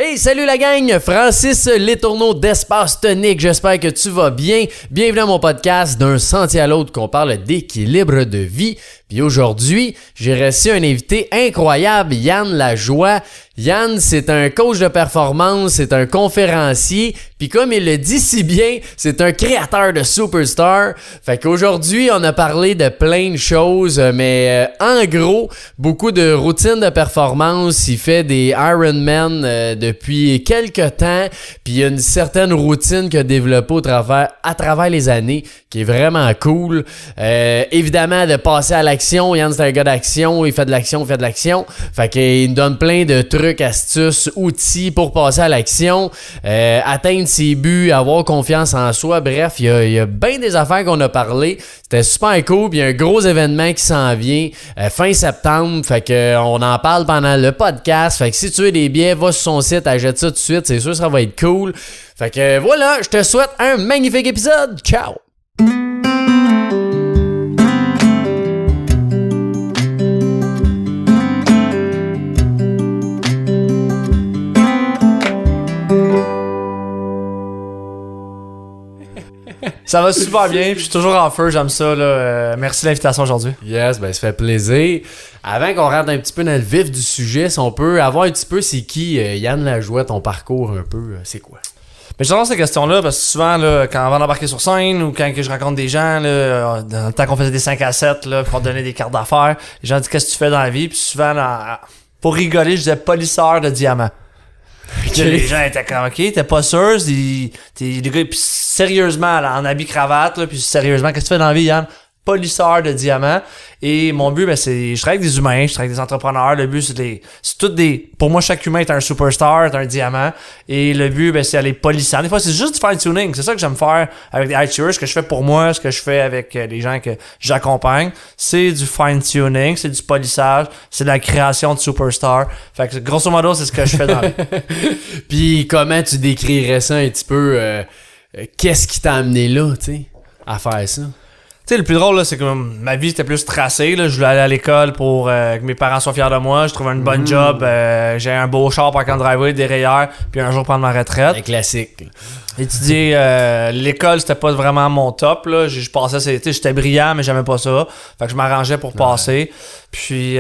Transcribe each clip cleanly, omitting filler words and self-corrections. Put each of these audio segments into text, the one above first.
Hey, salut la gang! Francis Letourneau d'Espace Tonique. J'espère que tu vas bien. Bienvenue à mon podcast d'un sentier à l'autre qu'on parle d'équilibre de vie. Puis aujourd'hui, j'ai reçu un invité incroyable, Yann Lajoie. Yann, c'est un coach de performance, c'est un conférencier, puis comme il le dit si bien, c'est un créateur de superstar. Fait qu'aujourd'hui, on a parlé de plein de choses, mais en gros, beaucoup de routines de performance. Il fait des Ironman depuis quelques temps, puis il y a une certaine routine qu'il a développée à travers les années, qui est vraiment cool. Évidemment, de passer à l'action. Yann, c'est un gars d'action, il fait de l'action. Fait qu'il nous donne plein de trucs, astuces, outils pour passer à l'action, atteindre ses buts, avoir confiance en soi. Bref, il y a bien des affaires qu'on a parlé. C'était super cool. Puis il y a un gros événement qui s'en vient fin septembre. Fait que on en parle pendant le podcast. Fait que si tu veux des billets, va sur son site, achète ça tout de suite. C'est sûr que ça va être cool. Fait que voilà, je te souhaite un magnifique épisode. Ciao! Ça va super bien, puis je suis toujours en feu, j'aime ça. Là. Merci de l'invitation aujourd'hui. Yes, ben ça fait plaisir. Avant qu'on rentre un petit peu dans le vif du sujet, si on peut avoir un petit peu c'est qui Yann Lajoie, ton parcours un peu, c'est quoi? Mais je lance cette question-là parce que souvent, là, quand on va embarquer sur scène ou quand que je rencontre des gens, là, dans le temps qu'on faisait des 5 à 7, là, pour donner des cartes d'affaires, les gens disent qu'est-ce que tu fais dans la vie, puis souvent, pour rigoler, je disais polisseur de diamants. Okay. Les gens étaient comme, ok, t'es pas sûr, les gars, pis sérieusement, là, en habit cravate, là, pis sérieusement, qu'est-ce que tu fais dans la vie, Yann? Polisseur de diamants. Et mon but, ben, c'est, je travaille avec des humains, je travaille avec des entrepreneurs. Le but, pour moi, chaque humain est un superstar, est un diamant. Et le but, ben, c'est aller polissant. Des fois, c'est juste du fine-tuning. C'est ça que j'aime faire avec des high-achievers, ce que je fais pour moi, ce que je fais avec les gens que j'accompagne. C'est du fine-tuning, c'est du polissage, c'est de la création de superstars. Fait que, grosso modo, c'est ce que je fais dans la vie. Puis, comment tu décrirais ça un petit peu, qu'est-ce qui t'a amené là, tu sais, à faire ça? Tu sais, le plus drôle, là, c'est que ma vie était plus tracée. Là. Je voulais aller à l'école pour que mes parents soient fiers de moi. Je trouvais une bonne job. J'ai un beau char par camp driveway, des rayures, puis un jour prendre ma retraite. Un classique. Étudier l'école, c'était pas vraiment mon top. Là. Je passais, j'étais brillant, mais j'aimais pas ça. Fait que je m'arrangeais pour passer. Puis,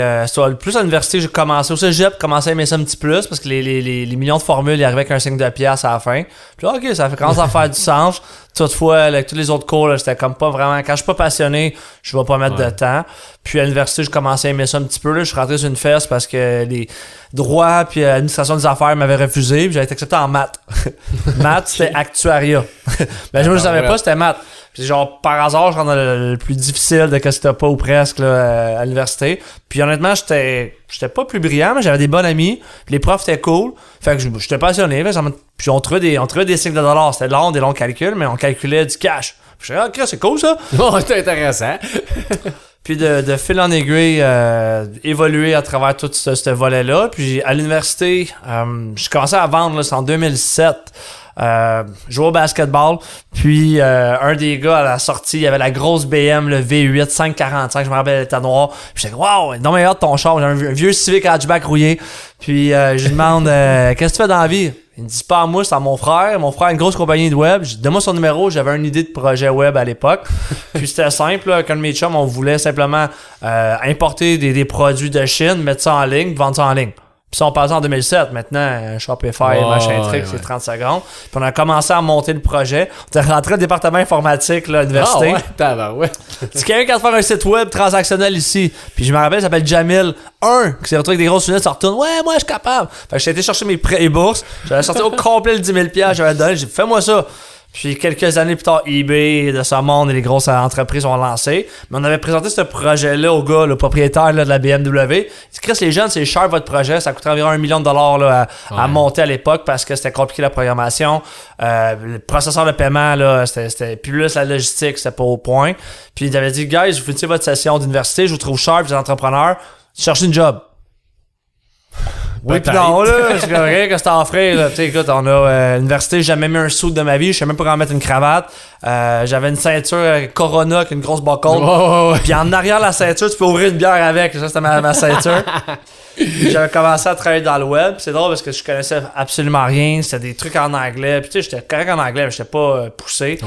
plus à l'université, j'ai commencé au cégep, commencé à aimer ça un petit plus parce que les millions de formules, ils arrivaient avec un signe de pièce à la fin. Puis là, ok, ça commence à faire du sens. Toutefois, avec tous les autres cours, là, c'était comme pas vraiment. Quand je suis pas passionné, je vais pas mettre de temps. Puis à l'université, je commençais à aimer ça un petit peu. Là. Je suis rentré sur une fesse parce que les droits puis l'administration des affaires m'avaient refusé. Puis j'avais été accepté en maths. Maths, c'était actuariat. Mais je ne savais pas, c'était maths. Puis genre, par hasard, je rentre dans le plus difficile de que c'était pas ou presque là, à l'université. Puis honnêtement, j'étais pas plus brillant, mais j'avais des bons amis. Puis les profs étaient cool. Fait que j'étais passionné. Puis on trouvait des cycles de dollars. C'était des longs calculs, mais on calculait du cash. Puis je disais, ok, c'est cool ça. Bon, c'est intéressant. Puis de fil en aiguille, évoluer à travers tout ce volet-là. Puis à l'université, je commençais à vendre, là, c'est en 2007. Jouer au basketball, puis un des gars à la sortie, il y avait la grosse BM, le V8 545, je me rappelle, elle était noire. Puis j'étais wow, non mais hâte ton char, j'ai un vieux Civic hatchback rouillé. Puis je lui demande qu'est-ce que tu fais dans la vie? Il me dit pas à moi, c'est à mon frère. Mon frère a une grosse compagnie de web. Donne-moi son numéro, j'avais une idée de projet web à l'époque. Puis c'était simple, là, quand mes chums, on voulait simplement importer des produits de Chine, mettre ça en ligne, vendre ça en ligne. Puis ça, on passait en 2007. Maintenant, Shopify, machin trick, c'est 30 secondes. Puis on a commencé à monter le projet. On est rentré au département informatique là, à l'université. C'est quelqu'un qui a fait un site web transactionnel ici. Puis je me rappelle, il s'appelle Jamil 1, qui s'est retrouvé avec des grosses lunettes, ça retourne. Ouais, moi, je suis capable. Fait que j'ai été chercher mes prêts et bourses. J'avais sorti au complet le 10 000 $. J'avais donné, j'ai dit, fais-moi ça. Puis quelques années plus tard, eBay de ce monde et les grosses entreprises ont lancé. Mais on avait présenté ce projet-là au gars, le propriétaire là, de la BMW. Il dit, Chris, les jeunes, c'est cher votre projet. Ça coûterait environ $1 million là, à monter à l'époque parce que c'était compliqué la programmation. Le processeur de paiement, là, c'était plus la logistique, c'était pas au point. Puis il avait dit, guys, vous finissez votre session d'université, je vous trouve cher, vous êtes entrepreneur, cherchez une job. Oui, pis non, là, je suis rien que c'est offrir, là. Tu sais, écoute, on a, l'université, j'ai jamais mis un suit de ma vie, je sais même pas comment mettre une cravate. J'avais une ceinture Corona avec une grosse buckle. Puis en arrière de la ceinture, tu peux ouvrir une bière avec. Ça, c'était ma ceinture. J'avais commencé à travailler dans le web. C'est drôle parce que je connaissais absolument rien. C'était des trucs en anglais. Puis tu sais, j'étais correct en anglais, mais j'étais pas poussé.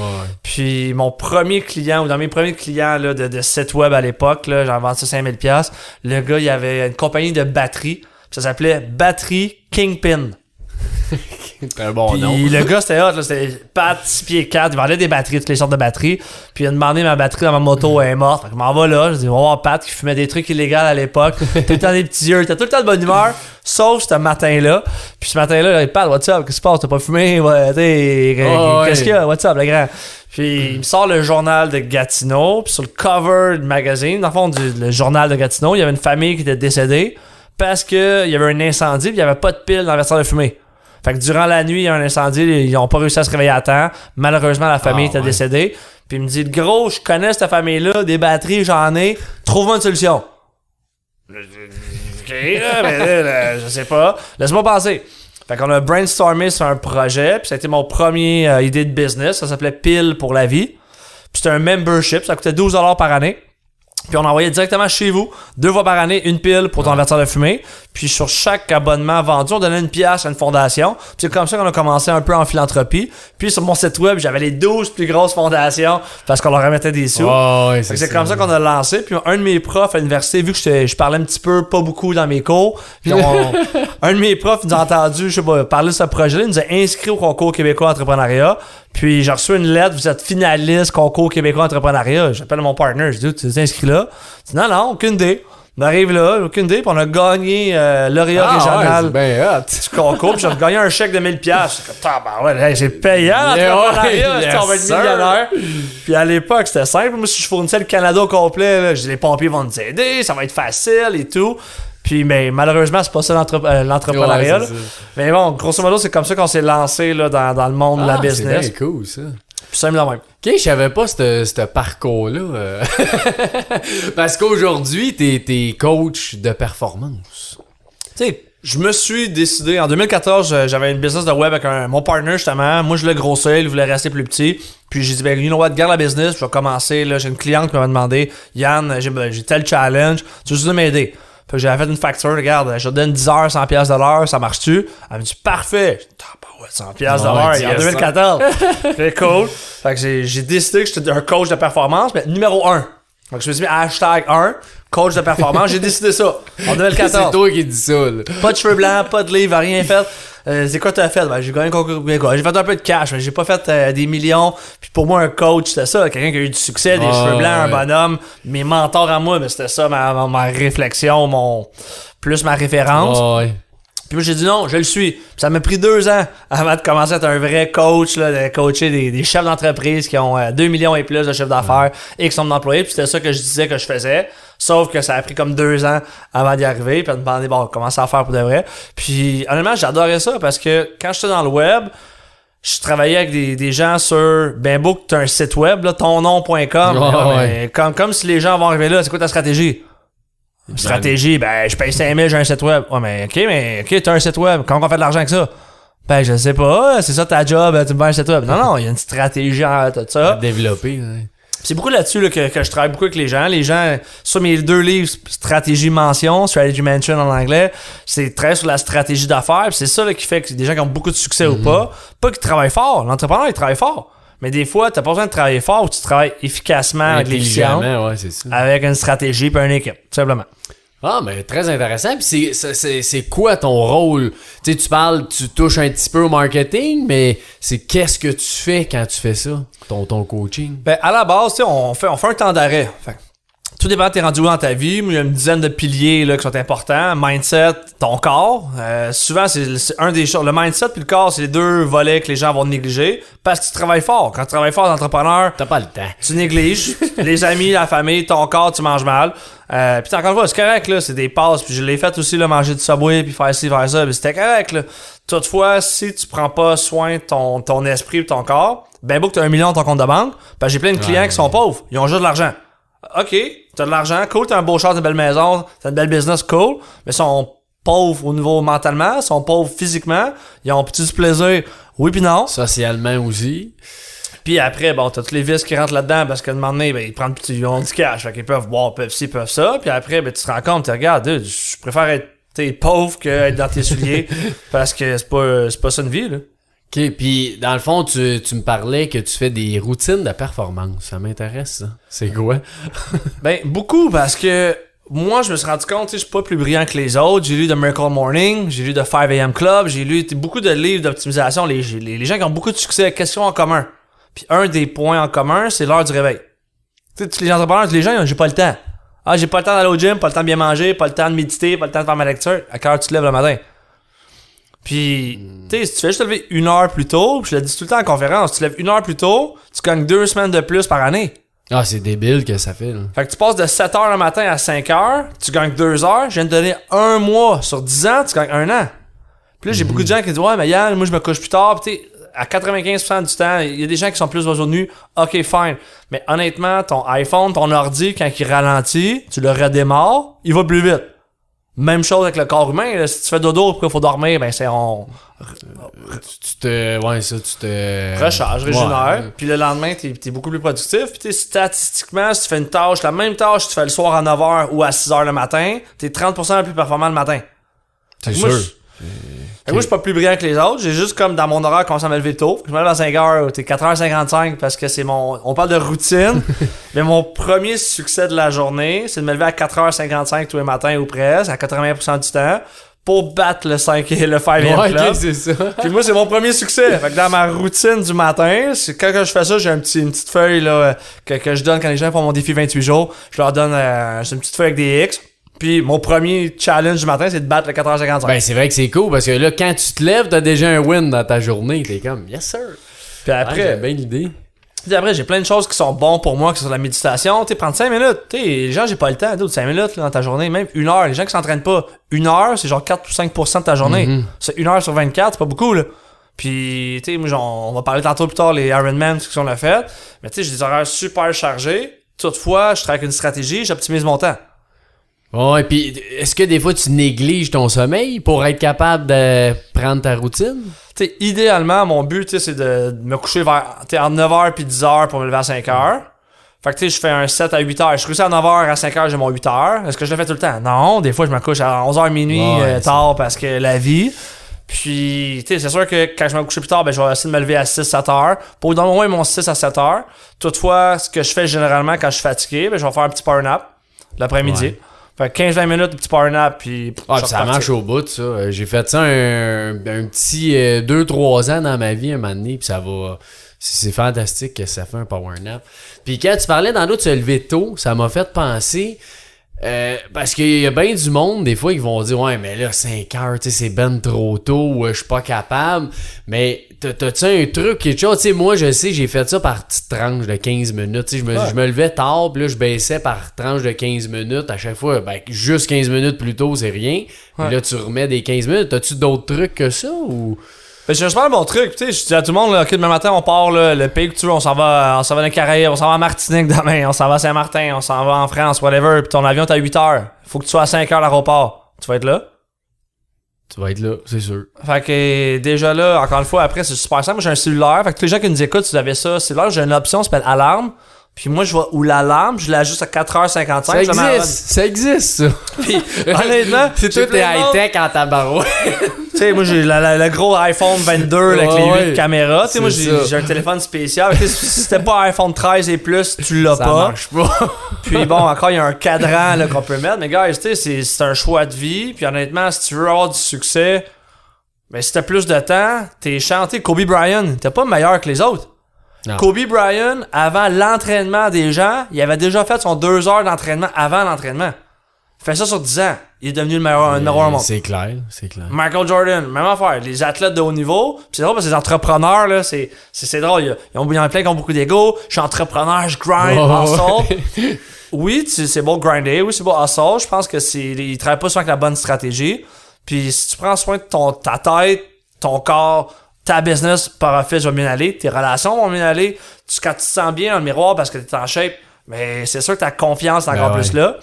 Puis mon premier client, ou dans mes premiers clients là, de site web à l'époque, là, j'en vendais ça 5000$. Le gars, il avait une compagnie de batterie. Ça s'appelait Battery Kingpin. C'est un bon puis nom. le gars, c'était hot, là, c'était Pat, 6 pieds 4, il vendait des batteries, toutes les sortes de batteries. Puis il a demandé ma batterie dans ma moto, elle est morte. Fait que je m'en vais là, je dis, on va voir Pat qui fumait des trucs illégaux à l'époque. Tout le temps des petits yeux, t'as tout le temps de bonne humeur, sauf ce matin-là. Puis ce matin-là, Pat, what's up, qu'est-ce qui se passe, t'as pas fumé? Ouais, qu'est-ce qu'il y a, what's up, le grand? Puis il me sort le journal de Gatineau, puis sur le cover du magazine, dans le fond, le journal de Gatineau, il y avait une famille qui était décédée parce qu'il y avait un incendie, puis il y avait pas de pile dans le vestiaire de fumée. Fait que durant la nuit, il y a un incendie, ils ont pas réussi à se réveiller à temps. Malheureusement, la famille était décédée. Puis il me dit, gros, je connais cette famille-là, des batteries, j'en ai, trouve-moi une solution. Ok, là, mais là, je sais pas. Laisse-moi penser. Fait qu'on a brainstormé sur un projet, puis ça a été mon premier idée de business. Ça s'appelait Pile pour la vie. Puis c'était un membership, ça coûtait 12$ par année. Puis on envoyait directement chez vous, 2 fois par année, une pile pour ton vestiaire de fumée. Puis sur chaque abonnement vendu, on donnait une pièce à une fondation. Puis c'est comme ça qu'on a commencé un peu en philanthropie. Puis sur mon site web, j'avais les 12 plus grosses fondations parce qu'on leur remettait des sous. C'est comme ça qu'on a lancé. Puis un de mes profs à l'université, vu que je parlais un petit peu, pas beaucoup dans mes cours, puis un de mes profs nous a entendu, je sais pas, parler de ce projet-là, il nous a inscrits au concours québécois entrepreneuriat. Puis j'ai reçu une lettre, vous êtes finaliste concours québécois entrepreneuriat. J'appelle mon partner, je dis, tu t'es inscrit là? Il dit, non, aucune idée. On arrive là, aucune idée, puis on a gagné lauréat régional du concours, puis j'ai gagné un chèque de 1000$. C'est comme, c'est payant l'entrepreneuriat, on va être millionnaire. Puis à l'époque, c'était simple. Moi, si je fournissais le Canada au complet, là, je dis, les pompiers vont nous aider, ça va être facile et tout. Puis, mais malheureusement, c'est pas ça l'entrepreneuriat. Mais bon, grosso modo, c'est comme ça qu'on s'est lancé là, dans le monde de la business. C'est cool, ça. Puis ça, même. Ok, je savais pas ce parcours-là. Parce qu'aujourd'hui, t'es coach de performance. Tu sais, je me suis décidé, en 2014, j'avais une business de web avec mon partner, justement. Moi, je le grossais, il voulait rester plus petit. Puis j'ai dit, ben, you know what, garde la business, je vais commencer. Là, j'ai une cliente qui m'a demandé, Yann, j'ai tel challenge, tu veux juste m'aider? Fait que j'avais fait une facture, regarde, je te donne 10 heures, 100$ de l'heure, ça marche-tu? Elle me dit, parfait. 100$ de l'heure, il y a 2014. C'est cool. Fait que j'ai décidé que j'étais un coach de performance, mais numéro 1. Donc je me suis mis #1, coach de performance. J'ai décidé ça en 2014. C'est toi qui dis ça, là. Pas de cheveux blancs, pas de livre, rien fait. C'est quoi t'as fait? Ben, j'ai gagné un concours québécois. J'ai fait un peu de cash, mais j'ai pas fait des millions. Puis pour moi, un coach, c'était ça. Quelqu'un qui a eu du succès, des cheveux blancs, un bonhomme. Mes mentors à moi, ben, c'était ça ma réflexion, plus ma référence. Puis moi, j'ai dit non, je le suis. Puis ça m'a pris 2 ans avant de commencer à être un vrai coach, là, de coacher des chefs d'entreprise qui ont 2 millions et plus de chiffre d'affaires et qui sont d'employés. Puis c'était ça que je disais que je faisais. Sauf que ça a pris comme 2 ans avant d'y arriver. Puis de me demander, bon, comment ça faire pour de vrai. Puis honnêtement, j'adorais ça parce que quand j'étais dans le web, je travaillais avec des gens sur beau que t'as un site web, là, tonnom.com. Comme si les gens vont arriver là, c'est quoi ta stratégie? Stratégie, ben, je paye 5000, j'ai un site web. Ouais, mais ok, t'as un site web. Comment on fait de l'argent avec ça? Ben, je sais pas, c'est ça ta job, tu me vends un site web. Non, il y a une stratégie en tout ça. Développer, C'est beaucoup là-dessus là, que je travaille beaucoup avec les gens. Les gens, sur mes 2 livres, Stratégie Mention, Strategy Mention en anglais, c'est très sur la stratégie d'affaires. Puis c'est ça là, qui fait que des gens qui ont beaucoup de succès ou pas qu'ils travaillent fort. L'entrepreneur, il travaille fort. Mais des fois, t'as pas besoin de travailler fort ou tu travailles efficacement avec l'efficience, c'est ça. avec une stratégie et une équipe, tout simplement. Ah, mais très intéressant. Puis c'est quoi ton rôle? Tu sais, tu touches un petit peu au marketing, mais c'est qu'est-ce que tu fais quand tu fais ça, ton coaching? Ben, à la base, tu sais, on fait un temps d'arrêt. Fait, tout dépend de t'es rendu où dans ta vie. Il y a une dizaine de piliers là, qui sont importants. Mindset, ton corps. Souvent, c'est un des choses. Le mindset puis le corps, c'est les 2 volets que les gens vont négliger parce que tu travailles fort. Quand tu travailles fort en entrepreneur, t'as pas le temps. Tu négliges. Les amis, la famille, ton corps, tu manges mal. Puis encore une fois, c'est correct, là, c'est des passes. Puis je l'ai fait aussi, là, manger du Subway puis faire ci, faire ça. Puis c'était correct, là. Toutefois, si tu prends pas soin de ton esprit et ton corps, ben beau que t'as 1 million dans ton compte de banque, parce que j'ai plein de clients qui sont pauvres. Ils ont juste de l'argent. OK, t'as de l'argent, cool, t'as un beau char, t'as une belle maison, t'as une belle business, cool, mais sont pauvres au niveau mentalement, ils sont pauvres physiquement, ils ont petit du plaisir, oui puis non. Socialement aussi. Puis après, bon, t'as tous les vices qui rentrent là-dedans parce qu'à un moment donné, ben, ils ont du cash, fait qu'ils peuvent boire, peuvent ci, peuvent ça. Puis après, ben, tu te rends compte, tu regardes, je préfère être pauvre qu'être dans tes souliers parce que c'est pas ça une vie, là. OK, puis dans le fond, tu me parlais que tu fais des routines de performance. Ça m'intéresse, ça. C'est quoi? Ben, beaucoup, parce que moi, je me suis rendu compte, je suis pas plus brillant que les autres. J'ai lu The Miracle Morning, j'ai lu The 5 AM Club, j'ai lu beaucoup de livres d'optimisation. Les gens qui ont beaucoup de succès, qu'est-ce qu'ils ont en commun? Puis un des points en commun, c'est l'heure du réveil. Tu sais, les entrepreneurs, les gens, j'ai pas le temps. Ah, j'ai pas le temps d'aller au gym, pas le temps de bien manger, pas le temps de méditer, pas le temps de faire ma lecture. À quelle heure tu te lèves le matin? Puis, tu sais, si tu fais juste te lever 1 heure plus tôt, puis je le dis tout le temps en conférence, si tu te lèves 1 heure plus tôt, tu gagnes 2 semaines de plus par année. Ah, c'est débile que ça fait, là. Fait que tu passes de 7 heures le matin à 5 heures, tu gagnes 2 heures, je viens de te donner 1 mois sur 10 ans, tu gagnes 1 an. Puis là, j'ai beaucoup de gens qui disent, ouais, mais Yann, moi je me couche plus tard, pis tu sais, à 95% du temps, il y a des gens qui sont plus oiseaux de nuit, ok, fine. Mais honnêtement, ton iPhone, ton ordi, quand il ralentit, tu le redémarres, il va plus vite. Même chose avec le corps humain, là, si tu fais dodo pourquoi il faut dormir, ben c'est Tu te recharge, régénère, ouais. puis le lendemain t'es beaucoup plus productif, puis t'sais, statistiquement si tu fais une tâche, la même tâche que tu fais le soir à 9h ou à 6h le matin, t'es 30% plus performant le matin. C'est sûr. Moi, je suis pas plus brillant que les autres. J'ai juste comme dans mon horaire commencé à me lever tôt. Je me lève à 5h, t'es 4h55 parce que c'est on parle de routine. Mais mon premier succès de la journée, c'est de me lever à 4h55 tous les matins ou presque, à 80% du temps, pour battre le 5 et le 5 Ouais, club. ok, c'est ça. Puis moi, c'est mon premier succès. Fait que dans ma routine du matin, c'est quand je fais ça, j'ai une petite feuille là, que je donne quand les gens font mon défi 28 jours. Je leur donne c'est une petite feuille avec des X. Puis mon premier challenge du matin, c'est de battre le 4h55. Ben, c'est vrai que c'est cool parce que là, quand tu te lèves, t'as déjà un win dans ta journée. T'es comme, yes sir. Puis après, j'ai bien l'idée. Puis après, j'ai plein de choses qui sont bonnes pour moi, que ce soit la méditation. Tu sais, prendre 5 minutes. Tu sais, les gens, j'ai pas le temps. 5 minutes là, dans ta journée, même 1 heure. Les gens qui s'entraînent pas, 1 heure, c'est genre 4 ou 5% de ta journée. Mm-hmm. C'est 1 heure sur 24, c'est pas beaucoup, là. Puis, tu sais, moi, on va parler tantôt plus tard, les Ironman, ce qu'on a fait. Mais tu sais, j'ai des horaires super chargés. Toutefois, je travaille avec une stratégie, j'optimise mon temps. Ouais, puis est-ce que des fois tu négliges ton sommeil pour être capable de prendre ta routine? Tu sais, idéalement, mon but, tu sais, c'est de me coucher vers, tu sais, entre 9h puis 10h pour me lever à 5h. Fait que, tu sais, je fais un 7 à 8h. Je suis à 9h, à 5h, j'ai mon 8h. Est-ce que je le fais tout le temps? Non, des fois, je me couche à 11h minuit tard parce que la vie. Puis, tu sais, c'est sûr que quand je me couche plus tard, ben, je vais essayer de me lever à 6-7h pour donner au moins mon 6 à 7h. Toutefois, ce que je fais généralement quand je suis fatigué, ben, je vais faire un petit power nap l'après-midi. Ouais. Fait que 15-20 minutes, un petit power nap, puis ça marche au bout, ça. J'ai fait ça un petit 2-3 ans dans ma vie, un moment donné, puis ça va... C'est fantastique que ça fait un power nap. Puis quand tu parlais dans l'autre de se lever tôt, ça m'a fait penser... parce qu'il y a bien du monde, des fois, qui vont dire « Ouais, mais là, 5 heures, tu sais, c'est ben trop tôt, je suis pas capable. » Mais t'as-tu un truc, quelque chose? Tu sais, moi, je sais, j'ai fait ça par petite tranche de 15 minutes. Tu sais, je me levais tard, puis là, je baissais par tranche de 15 minutes. À chaque fois, ben, juste 15 minutes plus tôt, c'est rien. Puis là, tu remets des 15 minutes. T'as-tu d'autres trucs que ça, ou... Ben, j'ai un super bon truc, tu sais, je dis à tout le monde, là, ok, demain matin, on part, là, le pays que tu veux, on s'en va dans les Caraïbes, on s'en va à Martinique demain, on s'en va à Saint-Martin, on s'en va en France, whatever, puis ton avion, t'as 8 heures. Faut que tu sois à 5 heures à l'aéroport. Tu vas être là? Tu vas être là, c'est sûr. Fait que, déjà là, encore une fois, après, c'est super simple. Moi, j'ai un cellulaire, fait que tous les gens qui nous écoutent, si vous avez ça, cellulaire, j'ai une option, ça s'appelle alarme. Puis moi, je vois où l'alarme, je l'ajuste à 4h55. Ça existe, ça. Puis, honnêtement, c'est tout est high-tech en tabarouette. Tu sais, moi, j'ai le gros iPhone 22 avec les 8 caméras. Tu sais, moi, j'ai un téléphone spécial. Si c'était pas iPhone 13 et plus, tu l'as pas. Ça marche pas. Puis bon, encore, il y a un cadran là, qu'on peut mettre. Mais guys, tu sais, c'est un choix de vie. Puis honnêtement, si tu veux avoir du succès, ben si t'as plus de temps, t'es chanté Kobe Bryant. T'es pas meilleur que les autres. Non. Kobe Bryant, avant l'entraînement des gens, il avait déjà fait son 2 heures d'entraînement avant l'entraînement. Il fait ça sur 10 ans. Il est devenu le meilleur au monde. C'est clair, c'est clair. Michael Jordan, même affaire. Les athlètes de haut niveau. Pis c'est drôle parce que les entrepreneurs, là, c'est drôle. Il y en a plein qui ont beaucoup d'ego. Je suis entrepreneur, je grind, hustle. Oui, c'est beau grinder. Oui, c'est beau hustle. Je pense que ils travaillent pas souvent avec la bonne stratégie. Puis si tu prends soin de ta tête, ton corps, ta business par office va bien aller, tes relations vont bien aller, quand tu te sens bien dans le miroir parce que t'es en shape, mais c'est sûr que ta confiance est encore plus là.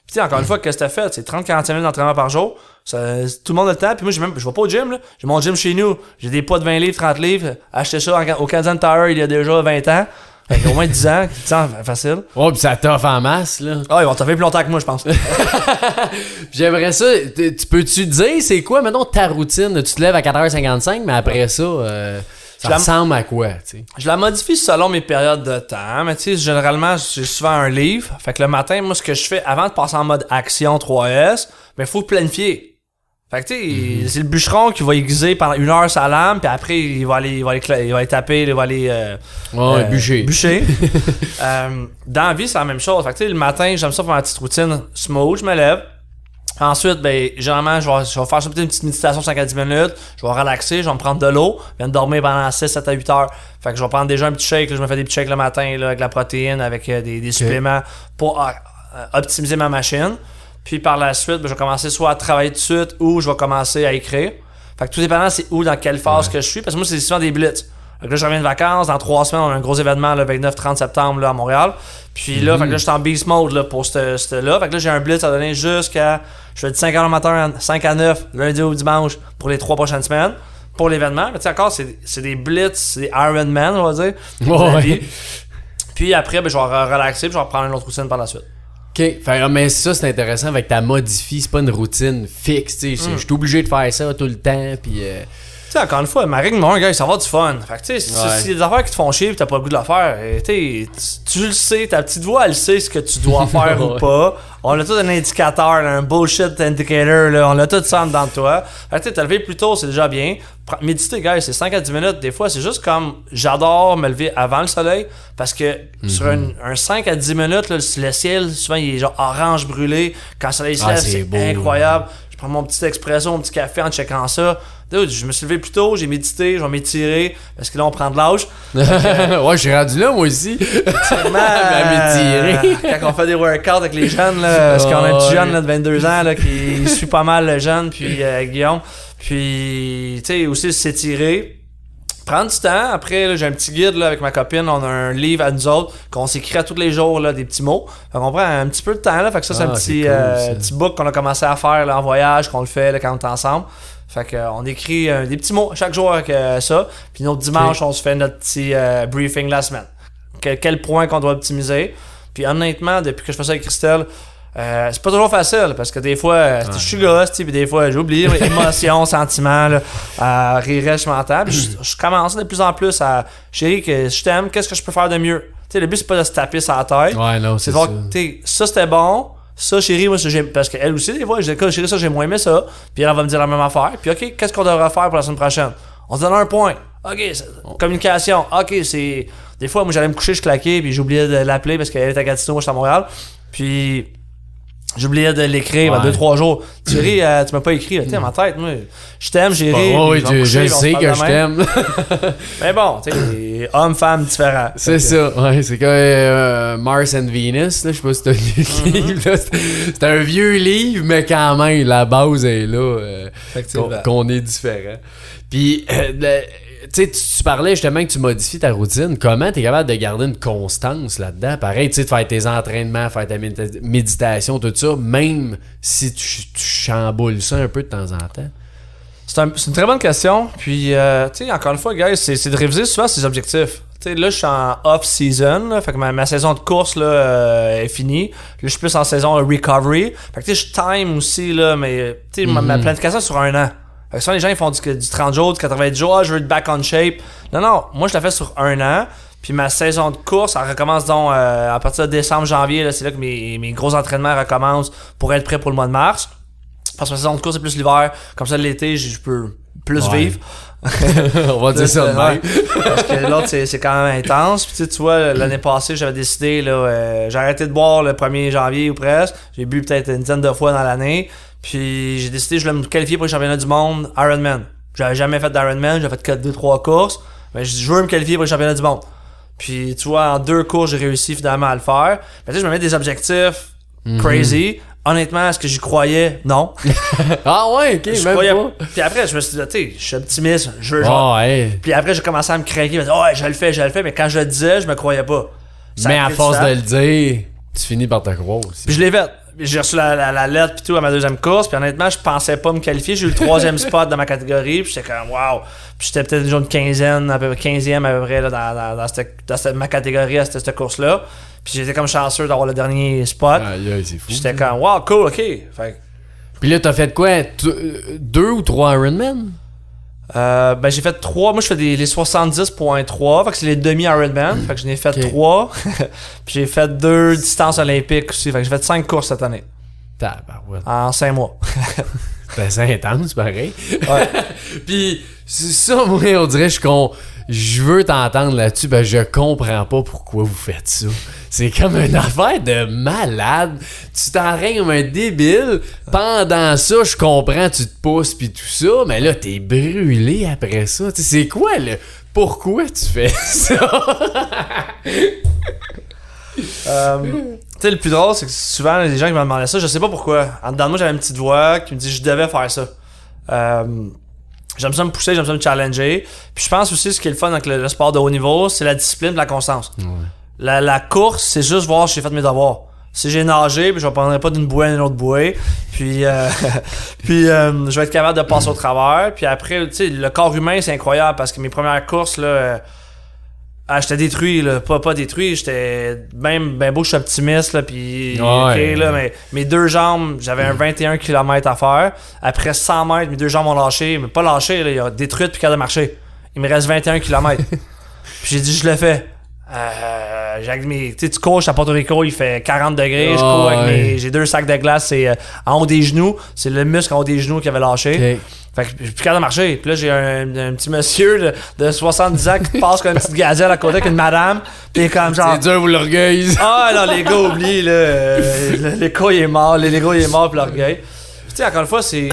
Puis encore une fois, qu'est-ce que t'as fait? C'est 30-45 minutes d'entraînement par jour. Tout le monde a le temps. Puis moi, je vais pas au gym, là. J'ai mon gym chez nous. J'ai des poids de 20 livres, 30 livres. Acheté ça au Canadian Tower il y a déjà 20 ans. Fait qu'il y a au moins 10 ans. 10 ans, facile. Oh, pis ça t'offre en masse, là. Ah, ils vont t'offrir plus longtemps que moi, je pense. J'aimerais ça. Peux-tu dire, c'est quoi, maintenant ta routine? Tu te lèves à 4h55, mais après ça, ça ressemble à quoi, tu sais? Je la modifie selon mes périodes de temps. Mais tu sais, généralement, j'ai souvent un livre. Fait que le matin, moi, ce que je fais avant de passer en mode action 3S, ben, faut planifier. Fait que tu sais, c'est le bûcheron qui va aiguiser pendant 1 heure sa lame, puis après, il va aller taper, il va aller bûcher. Dans la vie, c'est la même chose. Fait que tu sais, le matin, j'aime ça faire ma petite routine smooth, je me lève. Ensuite, ben, généralement, je vais faire ça, peut-être une petite méditation de 5 à 10 minutes. Je vais relaxer, je vais me prendre de l'eau. Je viens de dormir pendant 6, 7 à 8 heures. Fait que je vais prendre déjà un petit shake. Là, je me fais des petits shakes le matin là, avec la protéine, avec des suppléments pour optimiser ma machine. Puis par la suite, ben, je vais commencer soit à travailler tout de suite ou je vais commencer à écrire. Fait que tout dépendant, c'est où, dans quelle phase que je suis. Parce que moi, c'est souvent des blitz. Fait que là, je reviens de vacances. Dans 3 semaines, on a un gros événement le 29-30 septembre là, à Montréal. Puis là, fait que là, je suis en beast mode là, pour ce là. Fait que là, j'ai un blitz à donner jusqu'à. Je fais de 5h le matin, 5 à 9, lundi au dimanche pour les 3 prochaines semaines. Pour l'événement. Mais tu sais, encore, c'est des blitz, c'est des Ironman, on va dire. Ouais. Puis après, ben, je vais relaxer puis je vais reprendre une autre routine par la suite. OK. Fait, mais ça, c'est intéressant avec ta modifie. C'est pas une routine fixe. Je suis obligé de faire ça tout le temps. Puis. Tu sais, encore une fois, ma règle numéro 1, gars, c'est avoir du fun. Fait que, tu sais, si y a des affaires qui te font chier et t'as pas le goût de le faire, tu le sais, ta petite voix, elle sait ce que tu dois faire ou pas. On a tout un indicateur, là, un bullshit indicator, là, on a tout ça dedans de toi. Fait que, tu sais, te lever plus tôt, c'est déjà bien. Méditer, gars, c'est 5 à 10 minutes. Des fois, c'est juste comme, j'adore me lever avant le soleil parce que sur un 5 à 10 minutes, là, le ciel, souvent, il est genre orange brûlé. Quand le soleil se lève, c'est beau, incroyable. Je prends mon petit expresso, mon petit café en checkant ça. Dude, je me suis levé plus tôt, j'ai médité, je vais m'étirer parce que là on prend de l'âge. Ouais, je suis rendu là moi aussi. À m'étirer. Quand on fait des workouts avec les jeunes, là, parce qu'on a un petit jeune là, de 22 ans là, qui suit pas mal le jeune, puis Guillaume. Puis, tu sais, aussi s'étirer. Prendre du temps. Après, là, j'ai un petit guide là, avec ma copine. On a un livre à nous autres qu'on s'écrit à tous les jours là, des petits mots. Fait qu'on prend un petit peu de temps. Là, fait que ça, c'est un petit, petit book qu'on a commencé à faire là, en voyage, qu'on le fait là, quand on est ensemble. Fait qu'on écrit des petits mots chaque jour avec ça. Puis notre dimanche, on se fait notre petit briefing la semaine. Quel point qu'on doit optimiser. Puis honnêtement, depuis que je fais ça avec Christelle, c'est pas toujours facile parce que des fois je suis gosse, puis des fois j'oublie émotions, sentiments, là, rire, je m'entends. Puis je commence de plus en plus à chérie, que je t'aime, qu'est-ce que je peux faire de mieux? T'sais, le but c'est pas de se taper sur la tête. Ouais, non, c'est de voir ça c'était bon. Ça, chérie, moi, parce qu'elle aussi, des fois, je dis, chérie, ça, j'ai moins aimé ça. Puis elle va me dire la même affaire. Puis, OK, qu'est-ce qu'on devrait faire pour la semaine prochaine? On se donne un point. OK, communication. OK, c'est. Des fois, moi, j'allais me coucher, je claquais, puis j'oubliais de l'appeler parce qu'elle était à Gatineau, moi, j'étais à Montréal. Puis, j'oubliais de l'écrire 2-3 jours. Chérie, tu m'as pas écrit. Tu sais, ma tête, moi, je t'aime, j'ai ri. Oui, je sais que je t'aime. Mais bon, tu sais, homme-femme différents. C'est ça, ouais, c'est comme Mars and Venus, là, je sais pas si t'as lu le livre, là, c'est un vieux livre, mais quand même, la base est là, qu'on est différent. Puis, tu sais, tu parlais justement que tu modifies ta routine. Comment tu es capable de garder une constance là-dedans? Pareil, tu sais, de faire tes entraînements, faire ta méditation, tout ça, même si tu chamboules ça un peu de temps en temps. C'est une très bonne question. Puis, tu sais, encore une fois, guys, c'est de réviser souvent ses objectifs. Tu sais, là, je suis en off-season, là, fait que ma saison de course là, est finie. Là, je suis plus en saison recovery. Fait que, tu sais, je time aussi, là, mais, tu sais, ma planification est sur 1 an. Fait que souvent, les gens ils font du 30 jours, du 90 jours, je veux être back on shape. Non, moi je la fais sur 1 an. Puis ma saison de course, elle recommence donc à partir de décembre, janvier. Là, c'est là que mes gros entraînements recommencent pour être prêt pour le mois de mars. Parce que ma saison de course, c'est plus l'hiver. Comme ça, l'été, je peux plus vivre. On va dire ça de même. Parce que l'autre, c'est quand même intense. Puis tu vois, l'année passée, j'avais décidé, là, j'ai arrêté de boire le 1er janvier ou presque. J'ai bu peut-être une dizaine de fois dans l'année. Puis j'ai décidé que je voulais me qualifier pour les championnats du monde Ironman. J'avais jamais fait d'Ironman, j'avais fait 2-3 courses. Mais je veux me qualifier pour les championnats du monde. Puis tu vois, en 2 courses, j'ai réussi finalement à le faire. Mais tu sais, je me mets des objectifs crazy. Honnêtement, est-ce que j'y croyais? Non. Ah ouais, ok, je même croyais pas. Puis après, je me suis dit, tu sais, je suis optimiste, je veux genre. Ouais. Puis après, j'ai commencé à me craquer. Ouais, je le fais. Mais quand je le disais, je me croyais pas. Mais à force de le dire, tu finis par te croire aussi. Puis je l'ai fait. j'ai reçu la lettre pis tout à ma deuxième course, puis honnêtement, je pensais pas me qualifier. J'ai eu le 3e spot dans ma catégorie, puis j'étais comme wow. Puis j'étais peut-être une quinzaine, à peu près 15e à peu près là, dans ma catégorie à cette course-là. Puis j'étais comme chanceux d'avoir le dernier spot. C'est fou. J'étais comme wow, cool, ok. Fait puis là, t'as fait quoi? 2 ou 3 Ironman? Ben j'ai fait 3, moi je fais les 70.3, fait que c'est les demi-Ironman, fait que j'en ai fait 3. Puis j'ai fait 2 distances olympiques aussi, fait que j'ai fait 5 courses cette année. Tabarouette. En 5 mois. Ben, c'est intense, pareil. Ouais. Puis ça, moi, on dirait je veux t'entendre là-dessus, ben je comprends pas pourquoi vous faites ça. C'est comme une affaire de malade. Tu t'enraignes comme un débile. Pendant ça, je comprends, tu te pousses pis tout ça, mais là, t'es brûlé après ça. Tu sais, c'est quoi, là? Pourquoi tu fais ça? Tu sais, le plus drôle, c'est que souvent, les gens qui me demandaient ça, je sais pas pourquoi. En dedans de moi, j'avais une petite voix qui me dit je devais faire ça. J'aime ça me pousser, j'aime ça me challenger. Puis je pense aussi ce qui est le fun avec le sport de haut niveau, c'est la discipline et la constance. Ouais. La course, c'est juste voir si j'ai fait mes devoirs. Si j'ai nagé, puis je ne prendrai pas d'une bouée à une autre bouée. Puis, je vais être capable de passer au travers. Puis après, tu sais, le corps humain, c'est incroyable parce que mes premières courses, là, j'étais détruit, là. Pas détruit, j'étais même ben beau, je suis optimiste, là. Puis, okay, là, mais mes 2 jambes, j'avais un 21 km à faire. Après 100 mètres, mes 2 jambes ont lâché, mais pas lâché, là, il a détruit puis capable de marcher. Il me reste 21 km. Puis j'ai dit, je le fais. Tu cours à Porto Rico, il fait 40 degrés, je cours avec j'ai 2 sacs de glace, c'est en haut des genoux, c'est le muscle en haut des genoux qui avait lâché. Okay. Fait que j'ai plus capable de marcher. Puis là, j'ai un petit monsieur de 70 ans qui passe comme une petite gazelle à côté avec une madame. Pis comme genre. C'est dur pour l'orgueil. Ah non, l'ego, oublie, là. L'ego, il est mort. L'ego, il est mort, puis l'orgueil. Tu sais, encore une fois, c'est.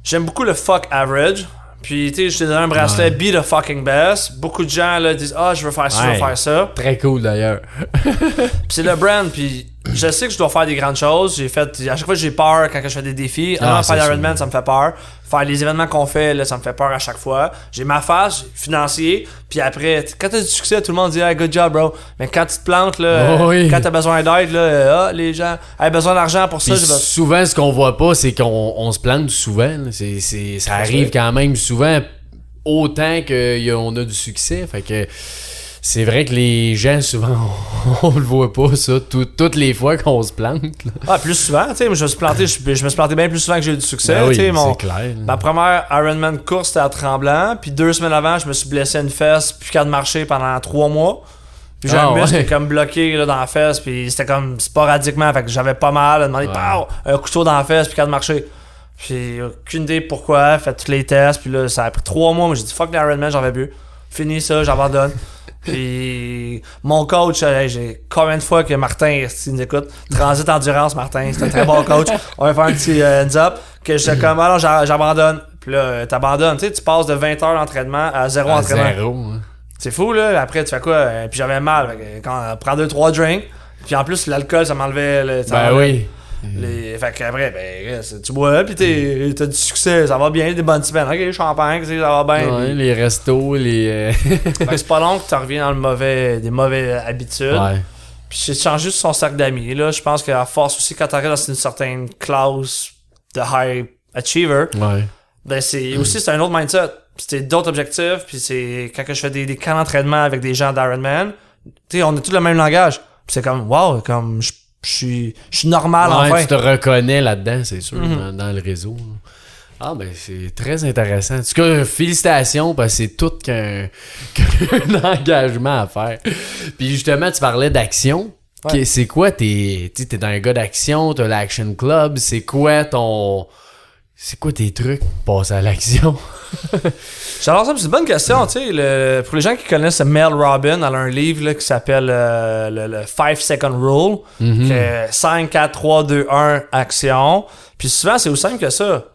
J'aime beaucoup le fuck average. Puis, tu sais, je t'ai donné un bracelet Be the fucking best. Beaucoup de gens là disent je veux faire ça, je veux faire ça. Très cool d'ailleurs. Puis c'est le brand. Puis je sais que je dois faire des grandes choses. À chaque fois, j'ai peur quand je fais des défis. Faire l'Ironman, ça me fait peur. Faire les événements qu'on fait, là, ça me fait peur à chaque fois. J'ai ma face, financier. Puis après, quand t'as du succès, tout le monde dit hey, good job, bro. Mais quand tu te plantes, là, quand t'as besoin d'aide, là, les gens ont besoin d'argent pour ça. Souvent, ce qu'on voit pas, c'est qu'on se plante souvent. Ça arrive quand même souvent, autant qu'on a du succès. Fait que c'est vrai que les gens, souvent, on le voit pas, ça, toutes les fois qu'on se plante. Là. Plus souvent, tu sais, je me suis planté bien plus souvent que j'ai eu du succès. Ben oui, c'est clair. Ma première Ironman course, c'était à Tremblant, puis 2 semaines avant, je me suis blessé une fesse, puis capable de marcher pendant 3 mois. Puis j'ai un muscle qui est comme bloqué là, dans la fesse, puis c'était comme sporadiquement, fait que j'avais pas mal, demandé un couteau dans la fesse, puis capable de marcher. Puis aucune idée pourquoi, fait tous les tests, puis là, ça a pris 3 mois, mais j'ai dit fuck l'Ironman, j'en avais bu. Fini ça, j'abandonne. Puis mon coach, j'ai combien de fois que Martin, s'il nous écoute, Transit Endurance, Martin, c'est un très bon coach. On va faire un petit hands-up, que j'étais comme, alors j'abandonne. Puis là, t'abandonnes, tu sais, tu passes de 20 heures d'entraînement à 0 entraînement. 0, hein. C'est fou, là. Après, tu fais quoi? Puis j'avais mal. Quand prends 2-3 drinks. Puis en plus, l'alcool, ça m'enlevait. Oui. Fait qu'après, tu bois, pis t'as du succès, ça va bien, des bonnes semaines. Ok, champagne, ça va bien. Ouais, les restos, fait que c'est pas long que tu reviens dans des mauvaises habitudes. Ouais. Puis c'est de changer juste son cercle d'amis. Là, je pense qu'à force aussi, quand t'arrives dans une certaine classe de high achiever, c'est un autre mindset. Puis c'est d'autres objectifs. Puis c'est quand je fais des camps d'entraînement avec des gens d'Ironman, tu sais, on a tous le même langage. Puis c'est comme, wow, comme je suis normal enfin. Tu te reconnais là-dedans, c'est sûr, dans le réseau. Ah, ben, c'est très intéressant. En tout cas, félicitations, parce que c'est tout qu'un engagement à faire. Puis justement, tu parlais d'action. Ouais. C'est quoi t'es dans un gars d'action, t'as l'Action Club. C'est quoi tes trucs pour passer à l'action? J'adore ça, c'est une bonne question. Tu sais, pour les gens qui connaissent Mel Robbins, elle a un livre là, qui s'appelle le 5 Second Rule. 5, 4, 3, 2, 1, action. Puis souvent, c'est aussi simple que ça.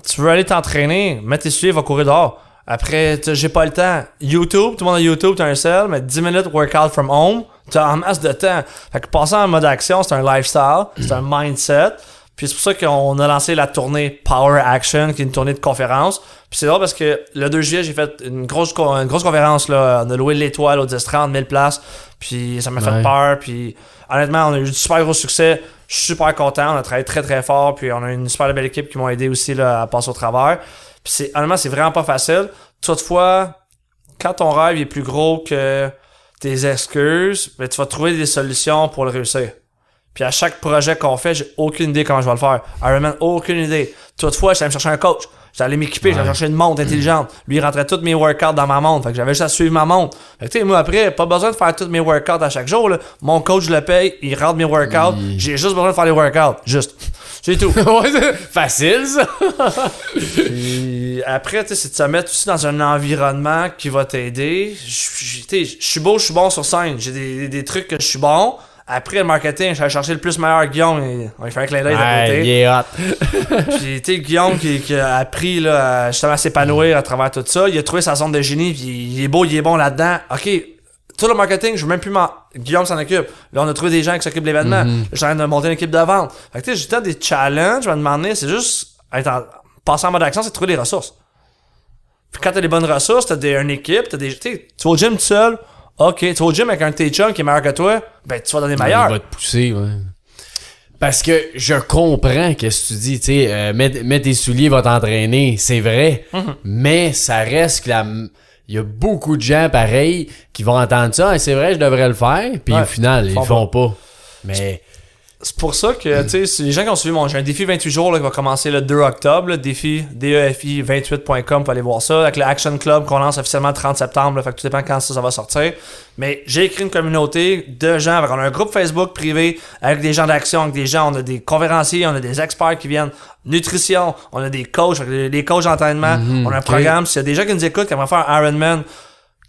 Tu veux aller t'entraîner, mets tes souliers, va courir dehors. Après, j'ai pas le temps. YouTube, tout le monde a YouTube, t'as un cell, mais 10 minutes workout from home, t'as en masse de temps. Fait que passer en mode action, c'est un lifestyle, c'est un mindset. Puis c'est pour ça qu'on a lancé la tournée Power Action, qui est une tournée de conférence. Puis c'est drôle parce que le 2 juillet, j'ai fait une grosse conférence, là. On a loué l'Étoile au 10-30, 1000 places. Puis ça m'a fait peur. Puis honnêtement, on a eu du super gros succès. Je suis super content. On a travaillé très très fort. Puis on a une super belle équipe qui m'ont aidé aussi là, à passer au travers. Puis honnêtement, c'est vraiment pas facile. Toutefois, quand ton rêve est plus gros que tes excuses, ben, tu vas trouver des solutions pour le réussir. Puis à chaque projet qu'on fait, j'ai aucune idée comment je vais le faire. Ironman, aucune idée. Toutefois, j'allais me chercher un coach. J'allais m'équiper, j'allais chercher une montre intelligente. Lui, il rentrait tous mes workouts dans ma montre. Fait que j'avais juste à suivre ma montre. Fait que tu sais, moi, après, pas besoin de faire tous mes workouts à chaque jour, là. Mon coach, je le paye, il rentre mes workouts. J'ai juste besoin de faire les workouts. Juste. C'est tout. Ouais, c'est facile, ça. Puis après, tu sais, c'est de se mettre aussi dans un environnement qui va t'aider. Je suis beau, je suis bon sur scène. J'ai des trucs que je suis bon. Après le marketing, j'allais chercher le plus meilleur Guillaume. On va faire un clin d'œil de côté. Il est hot. Puis tu sais, Guillaume qui a appris là, justement à s'épanouir à travers tout ça. Il a trouvé sa zone de génie, puis il est beau, il est bon là-dedans. OK, tout le marketing, je veux même plus Guillaume s'en occupe. Là, on a trouvé des gens qui s'occupent de l'événement. Là, je suis en train de monter une équipe de vente. Fait que tu sais, j'ai tant des challenges, je vais me demander, c'est juste passer en mode action, c'est de trouver des ressources. Puis quand t'as des bonnes ressources, t'as une équipe, tu vas au gym tout seul. OK, tu vas au gym avec un de tes chums qui est meilleur que toi, ben tu vas donner meilleur. Il va te pousser, ouais. Parce que je comprends qu'est-ce que tu dis, tu sais, mets tes souliers, va t'entraîner, c'est vrai, mais ça reste que il y a beaucoup de gens pareils qui vont entendre ça, et c'est vrai, je devrais le faire, puis au final, ils le font pas. Mais c'est pour ça que, tu sais, les gens qui ont suivi j'ai un défi 28 jours là, qui va commencer le 2 octobre, là, défi DEFI28.com pour aller voir ça, avec le Action Club qu'on lance officiellement le 30 septembre, là, fait que tout dépend quand ça va sortir. Mais j'ai écrit une communauté de gens, on a un groupe Facebook privé avec des gens d'action, avec des gens, on a des conférenciers, on a des experts qui viennent, nutrition, on a des coachs, des coachs d'entraînement, on a un programme. S'il y a des gens qui nous écoutent, qui vont faire un Ironman,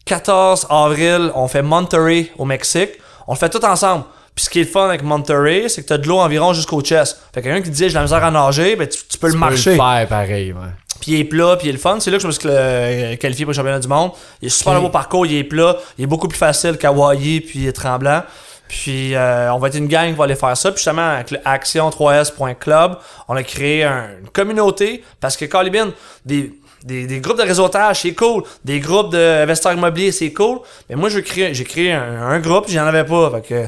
14 avril, on fait Monterrey au Mexique, on le fait tout ensemble. Puis ce qui est le fun avec Monterrey, c'est que t'as de l'eau environ jusqu'au chest. Fait que quelqu'un qui disait j'ai de la misère à nager, ben tu peux le marcher. Tu peux le faire pareil, ouais. Puis il est plat, puis il est le fun. C'est là que je me suis qualifié pour le championnat du monde. Il est super beau parcours, il est plat. Il est beaucoup plus facile qu'Hawaii, puis il est tremblant. Puis on va être une gang qui va aller faire ça. Puis justement, avec le action3s.club, on a créé une communauté. Parce que Calibin, des groupes de réseautage, c'est cool. Des groupes d'investisseurs immobiliers, c'est cool. Mais moi, j'ai créé un groupe, j'en avais pas. Fait que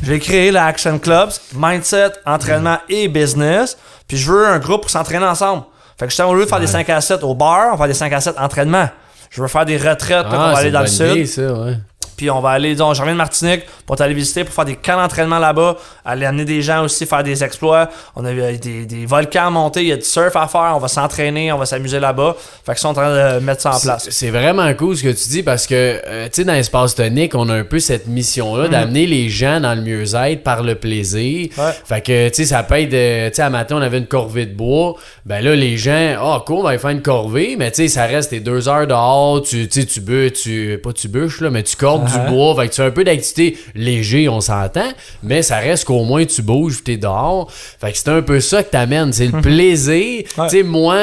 j'ai créé le Action Club, Mindset, entraînement et business. Puis je veux un groupe pour s'entraîner ensemble. Fait que justement, au lieu de faire des 5 à 7 au bar, on va faire des 5 à 7 entraînements. Je veux faire des retraites, on va aller dans le sud. Idée, ça, ouais. Puis on va aller, disons, je reviens de Martinique pour t'aller visiter, pour faire des camps d'entraînement là-bas, aller amener des gens aussi, faire des exploits. On a des volcans à monter, il y a du surf à faire, on va s'entraîner, on va s'amuser là-bas. Fait qu'ils sont en train de mettre ça en place. C'est vraiment cool ce que tu dis parce que, tu sais, dans l'espace tonique, on a un peu cette mission-là d'amener les gens dans le mieux-être par le plaisir. Ouais. Fait que, tu sais, ça peut être, tu sais, à matin, on avait une corvée de bois. Ben là, les gens, cool, on va aller faire une corvée, mais tu sais, ça reste tes 2 heures dehors, tu bûches, là, mais tu cordes du bois, fait que tu fais un peu d'activité léger, on s'entend, mais ça reste qu'au moins tu bouges, t'es dehors. Fait que c'est un peu ça que t'amènes, c'est le plaisir. Tu sais, moi,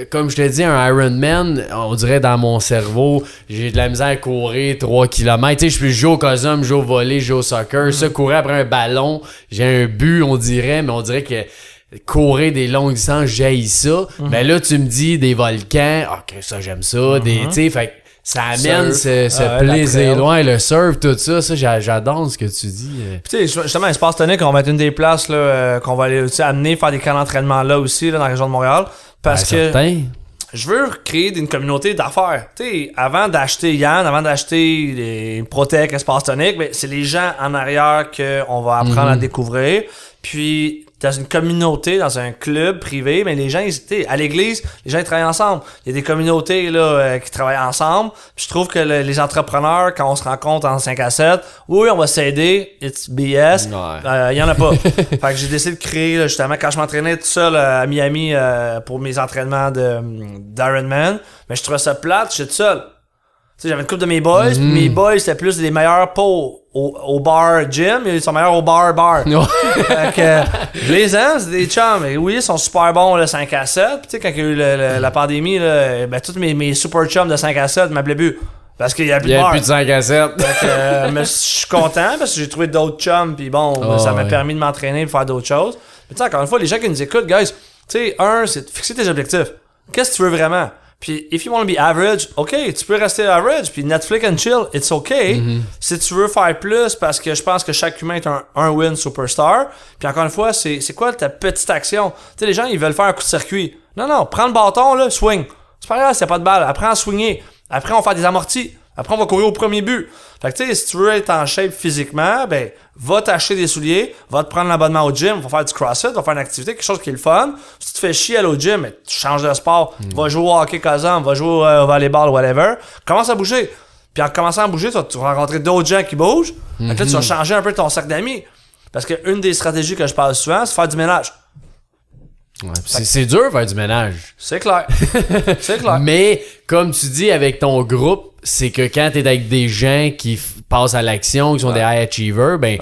comme je te dis, un Ironman, on dirait dans mon cerveau, j'ai de la misère à courir 3 km. Tu sais, je peux jouer au cosum, jouer au volley, jouer au soccer, ça, courir après un ballon, j'ai un but, on dirait, mais on dirait que courir des longues distances, j'haïs ça. Mais là, tu me dis des volcans, ok, ça, j'aime ça, tu sais, fait que ça amène ce plaisir loin, le surf, tout ça, j'adore ce que tu dis. Tu sais, justement, Espace Tonique, on va être une des places là, qu'on va aller amener faire des camps d'entraînement là aussi, là, dans la région de Montréal. Parce que je veux créer une communauté d'affaires. Tu sais, avant d'acheter Yann, avant d'acheter les Protec, Espace Tonique, ben, c'est les gens en arrière qu'on va apprendre à découvrir. Puis dans une communauté, dans un club privé, mais les gens, à l'église, les gens ils travaillent ensemble. Il y a des communautés là qui travaillent ensemble. Puis je trouve que les entrepreneurs, quand on se rencontre en 5 à 7, oui, on va s'aider, it's BS. Il y en a pas. Fait que j'ai décidé de créer, là, justement, quand je m'entraînais tout seul à Miami pour mes entraînements d'Ironman, mais je trouvais ça plate, j'étais tout seul. Tu sais, j'avais une couple de mes boys, puis mes boys, c'était plus des meilleurs pas au bar gym, ils sont meilleurs au bar. Fait que, je les aime, c'est des chums. Et oui, ils sont super bons, le 5 à 7. Puis tu sais, quand il y a eu la pandémie, là, ben, tous mes super chums de 5 à 7 m'appelaient plus. Parce qu'il y a plus de bar. Il y a plus de 5 à 7. Mais je suis content parce que j'ai trouvé d'autres chums, puis bon, ça m'a permis de m'entraîner et de faire d'autres choses. Mais tu sais, encore une fois, les gens qui nous écoutent, guys, tu sais, c'est de fixer tes objectifs. Qu'est-ce que tu veux vraiment? Puis, if you want to be average, OK, tu peux rester average, puis Netflix and chill, it's OK. Si tu veux faire plus, parce que je pense que chaque humain est un win superstar, puis encore une fois, c'est quoi ta petite action? Tu sais, les gens, ils veulent faire un coup de circuit. Non, prends le bâton, là, swing. C'est pas grave s'il n'y a pas de balle. Apprends à swinger. Après, on va faire des amortis. Après, on va courir au premier but. Fait que, tu sais, si tu veux être en shape physiquement, ben, va t'acheter des souliers, va te prendre l'abonnement au gym, va faire du CrossFit, va faire une activité, quelque chose qui est le fun. Si tu te fais chier aller au gym, ben, tu changes de sport, va jouer au hockey Kazan, va jouer au volleyball, whatever. Commence à bouger. Puis en commençant à bouger, tu vas rencontrer d'autres gens qui bougent. Fait que là, tu vas changer un peu ton cercle d'amis. Parce que une des stratégies que je parle souvent, c'est faire du ménage. Ouais, c'est dur de faire du ménage. C'est clair. C'est clair. Mais, comme tu dis, avec ton groupe, c'est que quand t'es avec des gens qui passent à l'action, qui sont des high achievers, ben,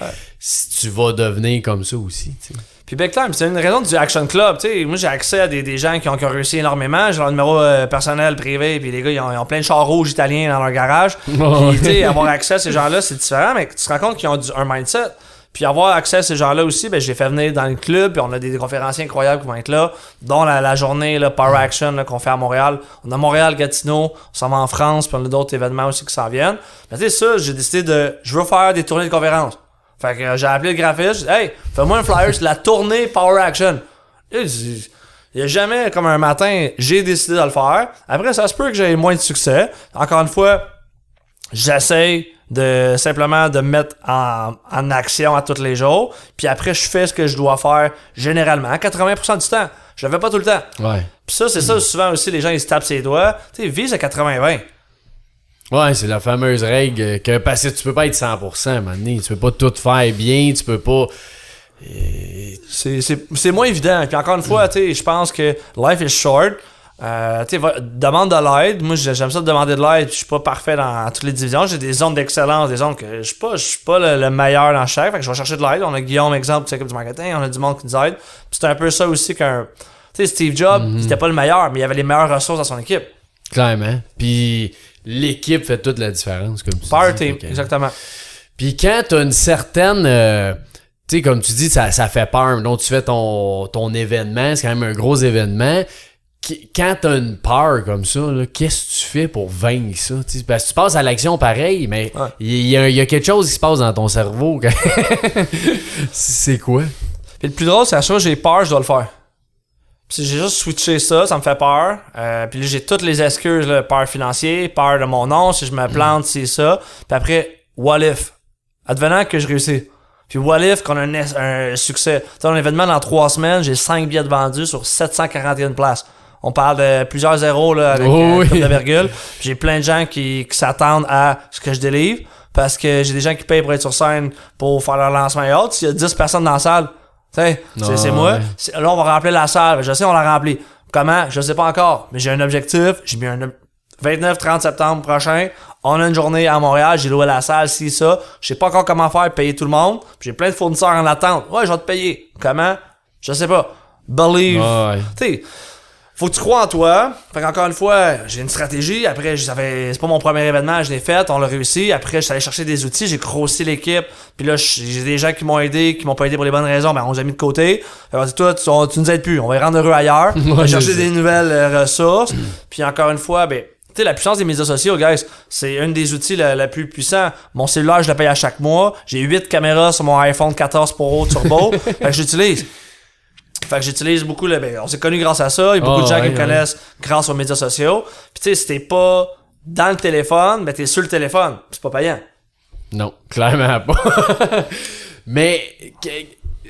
tu vas devenir comme ça aussi, tu sais. Puis Big Time, c'est une raison du Action Club. T'sais, moi, j'ai accès à des gens qui ont réussi énormément. J'ai leur numéro personnel, privé, puis les gars, ils ont plein de chars rouges italiens dans leur garage. Puis, avoir accès à ces gens-là, c'est différent, mais tu te rends compte qu'ils ont un mindset. Puis avoir accès à ces gens-là aussi, ben je les fais venir dans le club, puis on a des conférenciers incroyables qui vont être là, dont la journée là, Power Action là, qu'on fait à Montréal. On a Montréal, Gatineau, on s'en va en France, puis on a d'autres événements aussi qui s'en viennent. Mais tu sais, ça, j'ai décidé je veux faire des tournées de conférences. Fait que j'ai appelé le graphiste, j'ai dit, hey, fais-moi un flyer sur la tournée Power Action. Il y a jamais, comme un matin, j'ai décidé de le faire. Après, ça se peut que j'ai moins de succès. Encore une fois, j'essaye simplement de me mettre en action à tous les jours. Puis après, je fais ce que je dois faire généralement, 80% du temps. Je le fais pas tout le temps. Ouais. Puis ça, c'est ça, souvent aussi, les gens, ils se tapent ses doigts. Tu sais, vise à 80-20. Ouais, c'est la fameuse règle que, parce que tu peux pas être 100%, à un moment donné. Tu peux pas tout faire bien, tu peux pas... C'est moins évident. Puis encore une fois, tu sais, je pense que life is short. Demande de l'aide. Moi, j'aime ça de demander de l'aide. Je suis pas parfait dans toutes les divisions. J'ai des zones d'excellence, des zones que je suis pas le meilleur dans chaque. Fait que je vais chercher de l'aide. On a Guillaume, exemple, tu sais, comme du marketing. On a du monde qui nous aide. Puis c'est un peu ça aussi qu'un... Tu sais, Steve Jobs, c'était pas le meilleur, mais il avait les meilleures ressources dans son équipe. Clairement. Puis l'équipe fait toute la différence, comme tu Power dis. team, exactement. Puis quand t'as une certaine... tu sais, comme tu dis, ça fait peur. Donc, tu fais ton événement. C'est quand même un gros événement. Quand t'as une peur comme ça, qu'est-ce que tu fais pour vaincre ça? T'sais? Parce que tu passes à l'action pareil, mais il y a quelque chose qui se passe dans ton cerveau. C'est quoi? Puis le plus drôle, c'est à chaque fois que j'ai peur, je dois le faire. Puis j'ai juste switché ça me fait peur. Puis là, j'ai toutes les excuses, là, peur financière, peur de mon nom, si je me plante, c'est ça. Puis après, what if? Advenant que je réussis. Puis what if qu'on a un succès? Tu sais, un événement dans 3 semaines, j'ai 5 billets de vendus sur 741 places. On parle de plusieurs zéros là, avec de virgule. J'ai plein de gens qui s'attendent à ce que je délivre parce que j'ai des gens qui payent pour être sur scène pour faire leur lancement et autres. S'il y a 10 personnes dans la salle, tu sais, c'est moi. Là, on va remplir la salle. Je sais, on la remplit. Comment? Je sais pas encore. Mais j'ai un objectif. J'ai mis un 29-30 septembre prochain. On a une journée à Montréal. J'ai loué la salle, ça. Je sais pas encore comment faire, payer tout le monde. J'ai plein de fournisseurs en attente. Ouais, je vais te payer. Comment? Je sais pas. Believe. Tu sais, faut que tu crois en toi. Fait qu'encore une fois, j'ai une stratégie. Après, c'est pas mon premier événement, je l'ai fait, on l'a réussi. Après, je suis allé chercher des outils, j'ai grossi l'équipe. Puis là, j'ai des gens qui m'ont aidé, qui m'ont pas aidé pour les bonnes raisons, mais on les a mis de côté. Alors, toi, tu nous aides plus, on va les rendre heureux ailleurs. On va chercher des nouvelles ressources. Puis encore une fois, ben, tu sais, la puissance des médias sociaux, guys, c'est un des outils la plus puissants. Mon cellulaire, je le paye à chaque mois. J'ai 8 caméras sur mon iPhone 14 Pro Turbo. Fait que j'utilise. Fait que j'utilise beaucoup on s'est connus grâce à ça. Il y a beaucoup de gens qui me connaissent grâce aux médias sociaux. Puis tu sais, si t'es pas dans le téléphone, ben t'es sur le téléphone. C'est pas payant. Non, clairement pas. Mais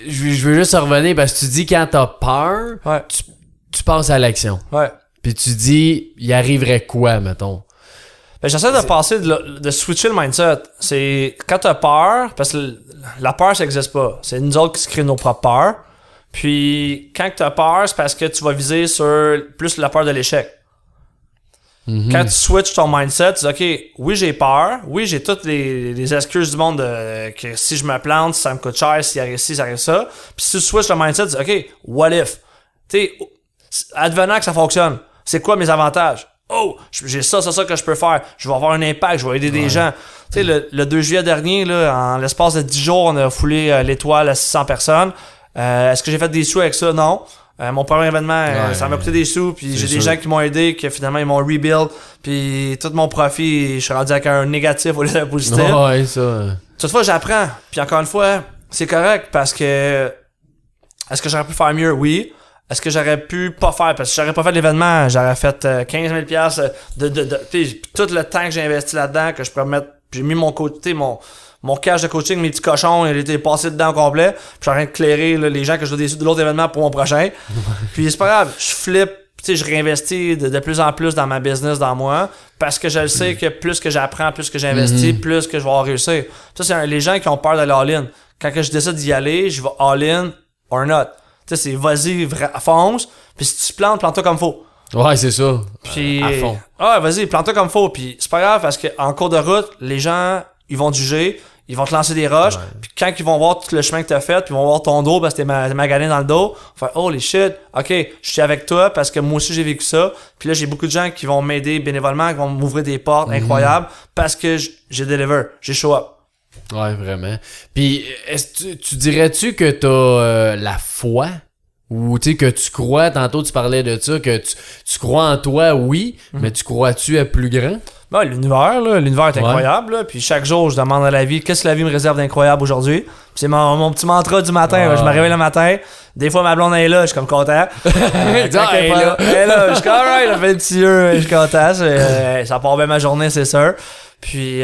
je veux juste revenir parce que tu dis quand t'as peur, tu passes à l'action. Ouais. Puis tu dis, il arriverait quoi, mettons? Ben, j'essaie de passer de switcher le mindset. C'est quand t'as peur, parce que la peur, ça existe pas. C'est nous autres qui se créent nos propres peurs. Puis, quand tu as peur, c'est parce que tu vas viser sur plus la peur de l'échec. Mm-hmm. Quand tu switches ton mindset, tu dis, OK, oui, j'ai peur. Oui, j'ai toutes les excuses du monde que si je me plante, ça me coûte cher, s'il arrive ci, ça arrive ça. Puis, si tu switches le mindset, tu dis, OK, what if? Tu sais, advenant que ça fonctionne, c'est quoi mes avantages? Oh, j'ai ça que je peux faire. Je vais avoir un impact, je vais aider des gens. Tu sais, le 2 juillet dernier, là, en l'espace de 10 jours, on a foulé l'étoile à 600 personnes. Est-ce que j'ai fait des sous avec ça? Non. Mon premier événement, ça m'a coûté des sous, puis j'ai des gens qui m'ont aidé, que finalement ils m'ont rebuild, puis tout mon profit, je suis rendu avec un négatif au lieu d'un positif. Ouais, ça. Toutefois, j'apprends. Puis encore une fois, c'est correct parce que est-ce que j'aurais pu faire mieux? Oui. Est-ce que j'aurais pu pas faire? Parce que j'aurais pas fait l'événement, j'aurais fait 15 000 puis tout le temps que j'ai investi là-dedans, que je pourrais mettre, j'ai mis mon côté, mon cash de coaching, mes petits cochons, il était passé dedans au complet. Puis je suis en train de clairer là, les gens que je dois décider de l'autre événement pour mon prochain. Puis c'est pas grave, je flippe, je réinvestis de plus en plus dans ma business, dans moi, parce que je le sais que plus que j'apprends, plus que j'investis, plus que je vais en réussir. Ça, c'est les gens qui ont peur d'aller all-in. Quand que je décide d'y aller, je vais all-in or not. Tu sais, c'est vas-y, fonce, puis si tu plantes, plante-toi comme faut. Ouais, c'est ça. Puis, à fond. Vas-y, plante-toi comme faut. Puis c'est pas grave parce qu'en cours de route, les gens, ils vont te juger, ils vont te lancer des roches, puis quand ils vont voir tout le chemin que t'as fait, puis ils vont voir ton dos parce que t'es magané dans le dos, ils vont faire holy shit, ok, je suis avec toi parce que moi aussi j'ai vécu ça. Puis là, j'ai beaucoup de gens qui vont m'aider bénévolement, qui vont m'ouvrir des portes incroyables parce que j'ai deliver, j'ai show up. Ouais, vraiment. Puis, tu dirais-tu que t'as la foi? Ou tu sais que tu crois, tantôt tu parlais de ça, que tu crois en toi, oui, mais tu crois-tu à plus grand? Ben, l'univers est incroyable, là, puis chaque jour je demande à la vie qu'est-ce que la vie me réserve d'incroyable aujourd'hui. Puis c'est mon petit mantra du matin, là, je me réveille le matin, des fois ma blonde est là, je suis comme content. Elle est là, je suis comme alright, elle fait le petit yeux, je suis content, ça part bien ma journée, c'est sûr. Puis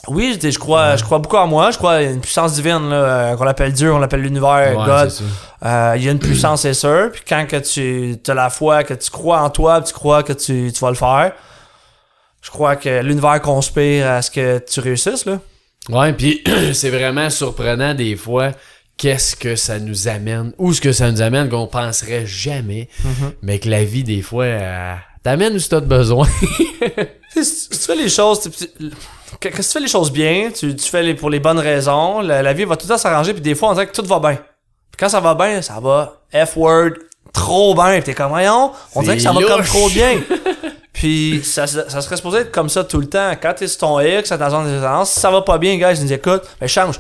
oui, je crois beaucoup en moi. Je crois à une puissance divine là, qu'on l'appelle Dieu, on l'appelle l'univers, God. Il y a une puissance, c'est sûr. Puis quand que tu as la foi, que tu crois en toi, tu crois que tu vas le faire, je crois que l'univers conspire à ce que tu réussisses. Là. Ouais, puis c'est vraiment surprenant des fois qu'est-ce que ça nous amène, où ce que ça nous amène qu'on penserait jamais, mais que la vie des fois t'amène où tu as besoin. Si tu fais les choses... Quand tu fais les choses bien, tu fais pour les bonnes raisons, la vie va tout le temps s'arranger, puis des fois on dirait que tout va bien. Puis quand ça va bien, ça va F-word trop bien, puis t'es comme voyons, on dirait que ça va comme trop bien. Puis ça serait supposé être comme ça tout le temps. Quand t'es sur ton X, à ta zone de résidence, si ça va pas bien, gars, je dis écoute, ben change.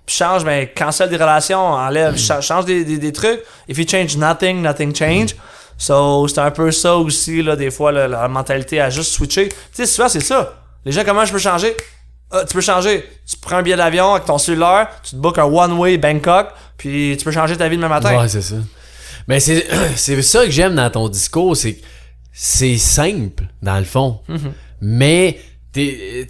Puis change, ben cancelle des relations, enlève, change des trucs. If you change nothing change. So c'est un peu ça aussi, là, des fois, là, la mentalité à juste switcher. Tu sais, souvent c'est ça. Les gens, comment je peux changer? Tu peux changer. Tu prends un billet d'avion avec ton cellulaire, tu te bookes un one-way Bangkok, puis tu peux changer ta vie demain matin. Ouais, c'est ça. Mais c'est ça que j'aime dans ton discours, c'est que c'est simple, dans le fond. Mais t'es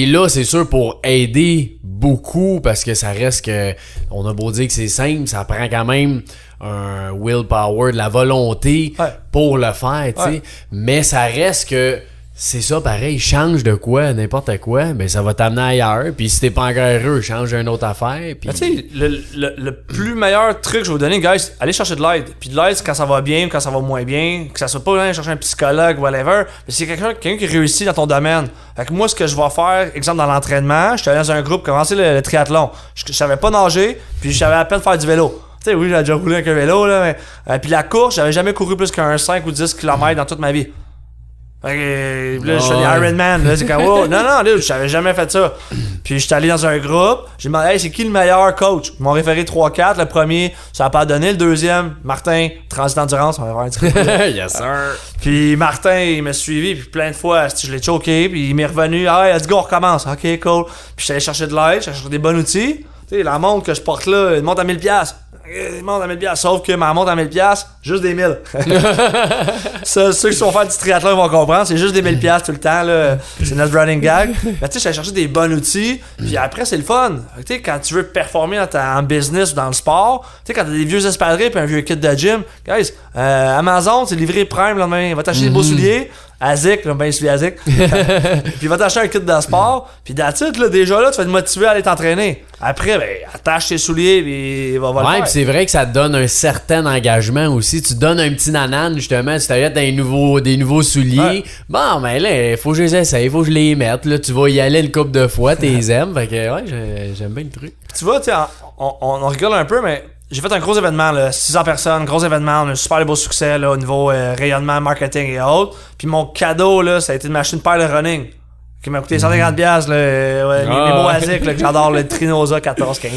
là, c'est sûr, pour aider beaucoup, parce que ça reste que, on a beau dire que c'est simple, ça prend quand même un willpower, de la volonté pour le faire, tu sais. Mais ça reste que, c'est ça, pareil, change de quoi, n'importe quoi, ben ça va t'amener ailleurs. Puis si t'es pas encore heureux, change d'une autre affaire. Puis... Tu sais, le plus meilleur truc que je vais vous donner, guys, allez chercher de l'aide. Puis de l'aide, c'est quand ça va bien ou quand ça va moins bien. Que ça soit pas aller chercher un psychologue, whatever. Mais c'est quelqu'un qui réussit dans ton domaine. Fait que moi, ce que je vais faire, exemple dans l'entraînement, je suis allé dans un groupe, commencer le triathlon. Je savais pas nager, puis je savais à peine faire du vélo. Tu sais, oui, j'ai déjà roulé avec un vélo, là, mais... puis la course, j'avais jamais couru plus qu'un 5 ou 10 km dans toute ma vie. Fait que là, je fais des Ironman, là, c'est comme, oh, non, là, je savais jamais fait ça. Puis, j'étais allé dans un groupe, j'ai demandé, hey, c'est qui le meilleur coach? Ils m'ont référé 3-4, le premier, ça a pas donné, le deuxième, Martin, Transit Endurance, on va avoir un truc. Yes, sir. Puis, Martin, il m'a suivi, puis plein de fois, je l'ai choqué, puis il m'est revenu, ah, let's go, on recommence, ok, cool. Puis, j'allais chercher de l'aide, j'allais chercher des bons outils. Tu sais, la montre que je porte là, elle monte à 1000$. Il monte à 1000$, sauf que ma montre à 1000$, juste des 1000. Ça, ceux qui sont faire du triathlon vont comprendre, c'est juste des 1000$ tout le temps, là. C'est notre running gag. Mais tu sais, j'allais chercher des bons outils, puis après, c'est le fun. Tu sais, quand tu veux performer en business ou dans le sport, tu sais, quand t'as des vieux espadrilles puis un vieux kit de gym, guys, Amazon, c'est livré Prime le lendemain. Va t'acheter des beaux souliers. Azik, là, ben celui Azik. Puis va t'acheter un kit de sport. Puis that's it, là, déjà là, tu vas te motiver à aller t'entraîner. Après, ben, attache tes souliers, puis va le faire. Puis c'est vrai que ça te donne un certain engagement aussi. Tu donnes un petit nanan, justement, tu t'achètes des nouveaux souliers. Ouais. Bon, ben là, il faut que je les essaye, il faut que je les mette. Là, tu vas y aller une couple de fois, t'es aimes. Fait que, ouais, j'aime bien le truc. Tu vois, tu sais, on rigole un peu, mais j'ai fait un gros événement, là, 600 personnes, gros événement, on a un super beau succès là, au niveau rayonnement, marketing et autres. Puis mon cadeau, là, ça a été de m'acheter une paire de running. Qui m'a coûté 150$, mes mots asiques, que j'adore, le Trinosa 14-15.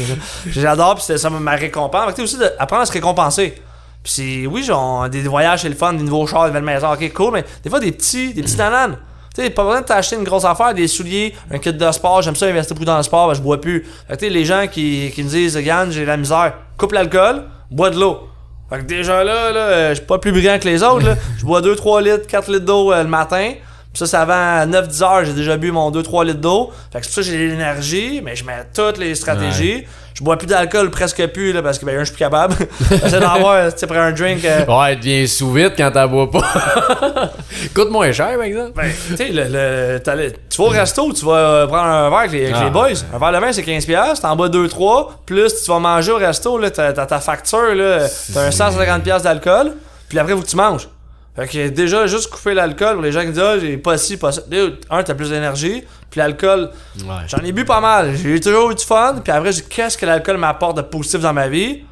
J'adore, puis ça ma récompense. Fait que aussi d'apprendre à se récompenser. Puis oui, genre, des voyages, c'est le fun, des nouveaux chars, des nouvelles maisons, ok, cool, mais des fois, des petits nananes. Tu sais, pas besoin de t'acheter une grosse affaire, des souliers, un kit de sport, j'aime ça investir beaucoup dans le sport, ben, je bois plus. Fait que tu sais, les gens qui me disent, Yann, j'ai la misère, coupe l'alcool, bois de l'eau. Fait que déjà là, je suis pas plus brillant que les autres, là. Je bois 2-3 litres, 4 litres d'eau le matin. Pis ça avant 9-10 heures, j'ai déjà bu mon 2-3 litres d'eau. Fait que c'est pour ça que j'ai l'énergie, mais je mets toutes les stratégies. Ouais. Je bois plus d'alcool, presque plus, là, parce que je suis plus capable. J'essaie d'en boire, tu sais, après un drink. Ouais, tu deviens sous vite quand t'en bois pas. Coûte moins cher, par exemple. Ben, tu sais, tu vas au resto, tu vas prendre un verre avec les boys. Un verre de vin, c'est 15$, t'en bois 2-3. Plus tu vas manger au resto, là, t'as ta facture, là, t'as un 150$ d'alcool. Puis après, il faut que tu manges. Fait que déjà, juste couper l'alcool pour les gens qui disent j'ai pas ci, pas ça. T'as plus d'énergie. Puis l'alcool, j'en ai bu pas mal. J'ai toujours eu du fun. Puis après, qu'est-ce que l'alcool m'apporte de positif dans ma vie?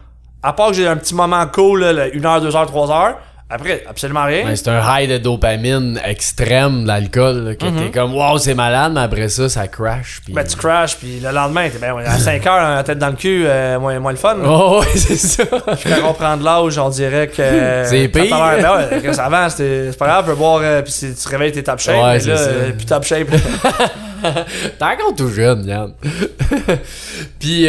À part que j'ai un petit moment cool, là, 1 heure, 2 heures, 3 heures. Après, absolument rien. Ouais, c'est un high de dopamine extrême, l'alcool. Que t'es comme, wow, c'est malade, mais après ça crash. Pis... Ben, tu crashes, puis le lendemain, t'es à 5 heures, la tête dans le cul, moins le fun. Oh, ouais, c'est ça. Puis quand on prend de l'âge, on dirait que. C'est pire. Ben ouais, avant, c'est pas grave, tu peux boire, puis tu te réveilles, t'es top shape. Ouais, mais là, puis top shape. T'es encore tout jeune, Yann. Puis,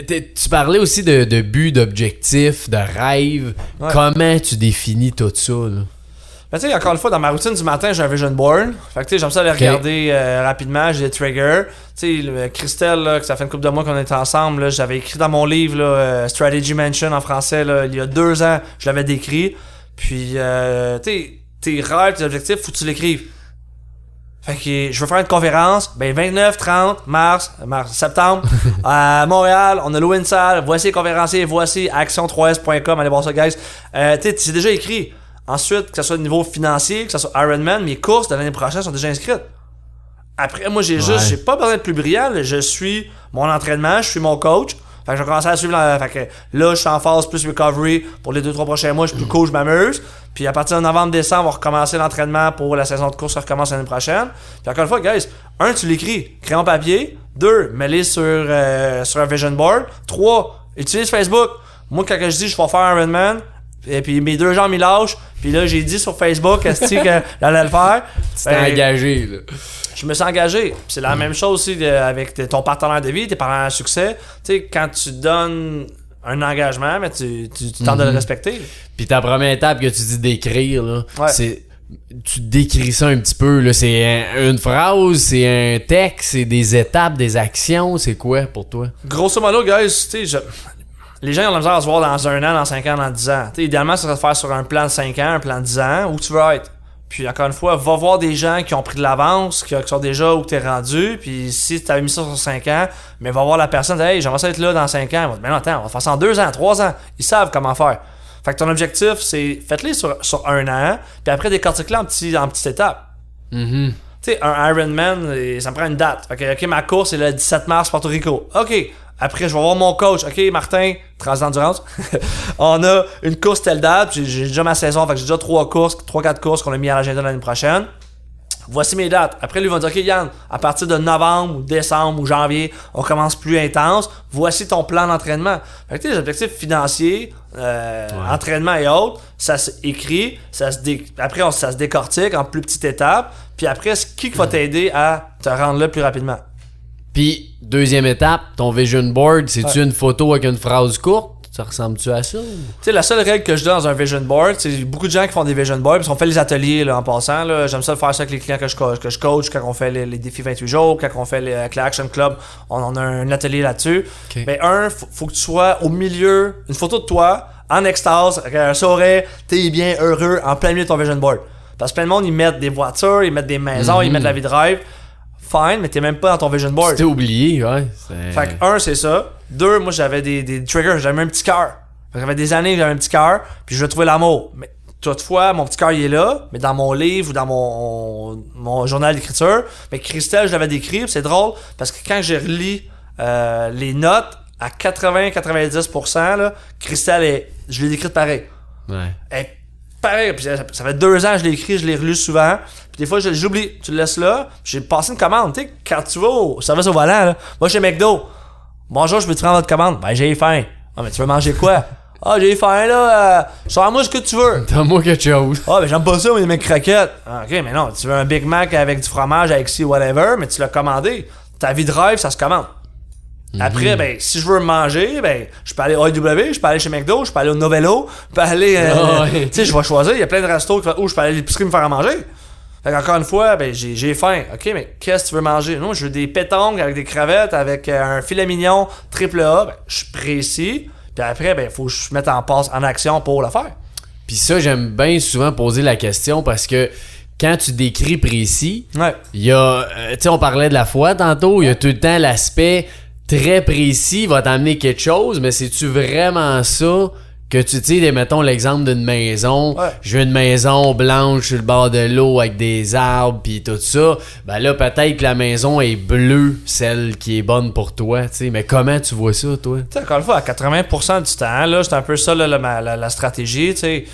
tu parlais aussi de but, d'objectif, de rêve. Ouais. Comment tu définis tout ça, là? Ben, tu sais, encore une fois, dans ma routine du matin, j'ai un vision board. Fait que, tu sais, j'aime ça aller regarder rapidement. J'ai des triggers. Tu sais, Christelle, là, que ça fait une couple de mois qu'on est ensemble, là, j'avais écrit dans mon livre, là, Strategy Mansion en français, là, il y a 2 ans, je l'avais décrit. Puis, tu sais, tes rêves, tes objectifs, faut que tu l'écrives. Fait que je veux faire une conférence, ben 29, 30, septembre, à Montréal, on a loué une salle, voici les conférenciers, voici action3s.com, allez voir ça, guys. Tu sais, c'est déjà écrit. Ensuite, que ce soit au niveau financier, que ce soit Ironman, mes courses de l'année prochaine sont déjà inscrites. Après, moi, j'ai pas besoin d'être plus brillant, là, je suis mon entraînement, je suis mon coach. Fait que je vais commencer à suivre fait que là, je suis en phase plus recovery pour les 2-3 prochains mois, je suis plus cool, je m'amuse. Puis à partir de novembre-décembre, on va recommencer l'entraînement pour la saison de course, ça recommence l'année prochaine. Puis encore une fois, guys, 1, tu l'écris, crayon papier. 2, mets-les sur un vision board. 3, utilise Facebook. Moi, quand je dis je vais faire un Ironman, et puis mes 2 jambes ils lâchent, puis là j'ai dit sur Facebook que j'allais le faire. Tu t'es engagé, là. Je me suis engagé. Puis c'est la même chose aussi avec ton partenaire de vie, tes partenaires de succès. Tu sais, quand tu donnes un engagement, mais tu tentes de le respecter. Puis ta première étape que tu dis d'écrire, là, c'est... Tu décris ça un petit peu, là. C'est une phrase, c'est un texte, c'est des étapes, des actions. C'est quoi pour toi? Grosso modo, guys, tu sais, les gens ont la misère à se voir dans 1 an, dans 5 ans, dans 10 ans. T'sais, idéalement, ça serait de faire sur un plan de 5 ans, un plan de 10 ans, où tu veux être. Puis encore une fois, va voir des gens qui ont pris de l'avance, qui sont déjà où t'es rendu. Puis si t'avais mis ça sur 5 ans, mais va voir la personne, hey, j'aimerais ça être là dans 5 ans. Elle va dire, mais non, attends, on va faire ça en 2 ans, 3 ans. Ils savent comment faire. Fait que ton objectif, c'est faites-les sur 1 an, puis après décortique-les en petites étapes. Mm-hmm. Tu sais, un Ironman, ça me prend une date. Fait que, OK, ma course, c'est le 17 mars, Porto Rico. OK. Après, je vais voir mon coach. OK, Martin, Transendurance. On a une course telle date. J'ai déjà ma saison. Fait que j'ai déjà 3-4 courses qu'on a mis à l'agenda l'année prochaine. Voici mes dates. Après, lui, il va dire, OK, Yann, à partir de novembre ou décembre ou janvier, on commence plus intense. Voici ton plan d'entraînement. Fait que, les objectifs financiers, entraînement et autres, ça s'écrit. Après, ça se décortique en plus petites étapes. Puis après, qui va t'aider à te rendre là plus rapidement? Puis, deuxième étape, ton vision board, c'est-tu une photo avec une phrase courte? Ça ressemble-tu à ça? Tu sais, la seule règle que je donne dans un vision board, c'est beaucoup de gens qui font des vision boards, parce qu'on fait les ateliers là, en passant. Là, j'aime ça le faire ça avec les clients que je coach, quand on fait les défis 28 jours, quand on fait avec l'Action Club, on a un atelier là-dessus. Okay. Mais faut que tu sois au milieu, une photo de toi, en extase, avec un sourire, t'es bien heureux, en plein milieu de ton vision board. Parce que plein de monde, ils mettent des voitures, ils mettent des maisons, ils mettent la vie de rêve. Fine, mais t'es même pas dans ton vision board. Tu t'es oublié, ouais. Fait que 1, c'est ça. 2, moi j'avais des triggers, j'avais un petit cœur. J'avais des années que j'avais un petit cœur, puis je veux trouver l'amour. Mais toutefois, mon petit cœur il est là, mais dans mon livre ou dans mon journal d'écriture, mais Christelle, je l'avais décrit, puis c'est drôle, parce que quand je relis les notes, à 80-90%, là, Christelle, je l'ai décrite pareil. Ouais. Pareil, puis ça fait 2 ans que je l'ai écrit, je l'ai relu souvent. Puis des fois, j'oublie. Tu le laisses là. J'ai passé une commande. Tu sais, quand tu vas au service au volant, là, moi, chez McDo. Bonjour, je peux te prendre votre commande? Ben, j'ai faim. Ah, mais tu veux manger quoi? Ah, j'ai faim, là. Sors-moi ce que tu veux. Donne-moi quelque chose. Ah, ben, j'aime pas ça, mais mes croquettes. Ah, ok, mais non, tu veux un Big Mac avec du fromage, avec ci, whatever, mais tu l'as commandé. Ta vie de rêve, ça se commande. Après, ben, si je veux manger, ben, je peux aller au AEW, je peux aller chez McDo, je peux aller au Novello, je peux aller, tu sais, je vais choisir, il y a plein de restos où je peux aller à l'épicerie me faire à manger. Fait qu'encore une fois, ben, j'ai faim. Ok, mais qu'est-ce que tu veux manger? Non, je veux des pétanques avec des crevettes, avec un filet mignon triple A. Ben, je suis précis. Puis après, ben, faut que je mette en action pour le faire. Puis ça, j'aime bien souvent poser la question parce que quand tu décris précis, il y a, tu sais, on parlait de la foi tantôt, il y a tout le temps l'aspect très précis va t'amener quelque chose, mais c'est-tu vraiment ça que tu sais, mettons l'exemple d'une maison, je veux une maison blanche sur le bord de l'eau avec des arbres pis tout ça, ben là peut-être que la maison est bleue, celle qui est bonne pour toi, tu sais, mais comment tu vois ça toi? Tu sais, encore une fois, à 80% du temps, là, c'est un peu ça là, la stratégie, tu sais.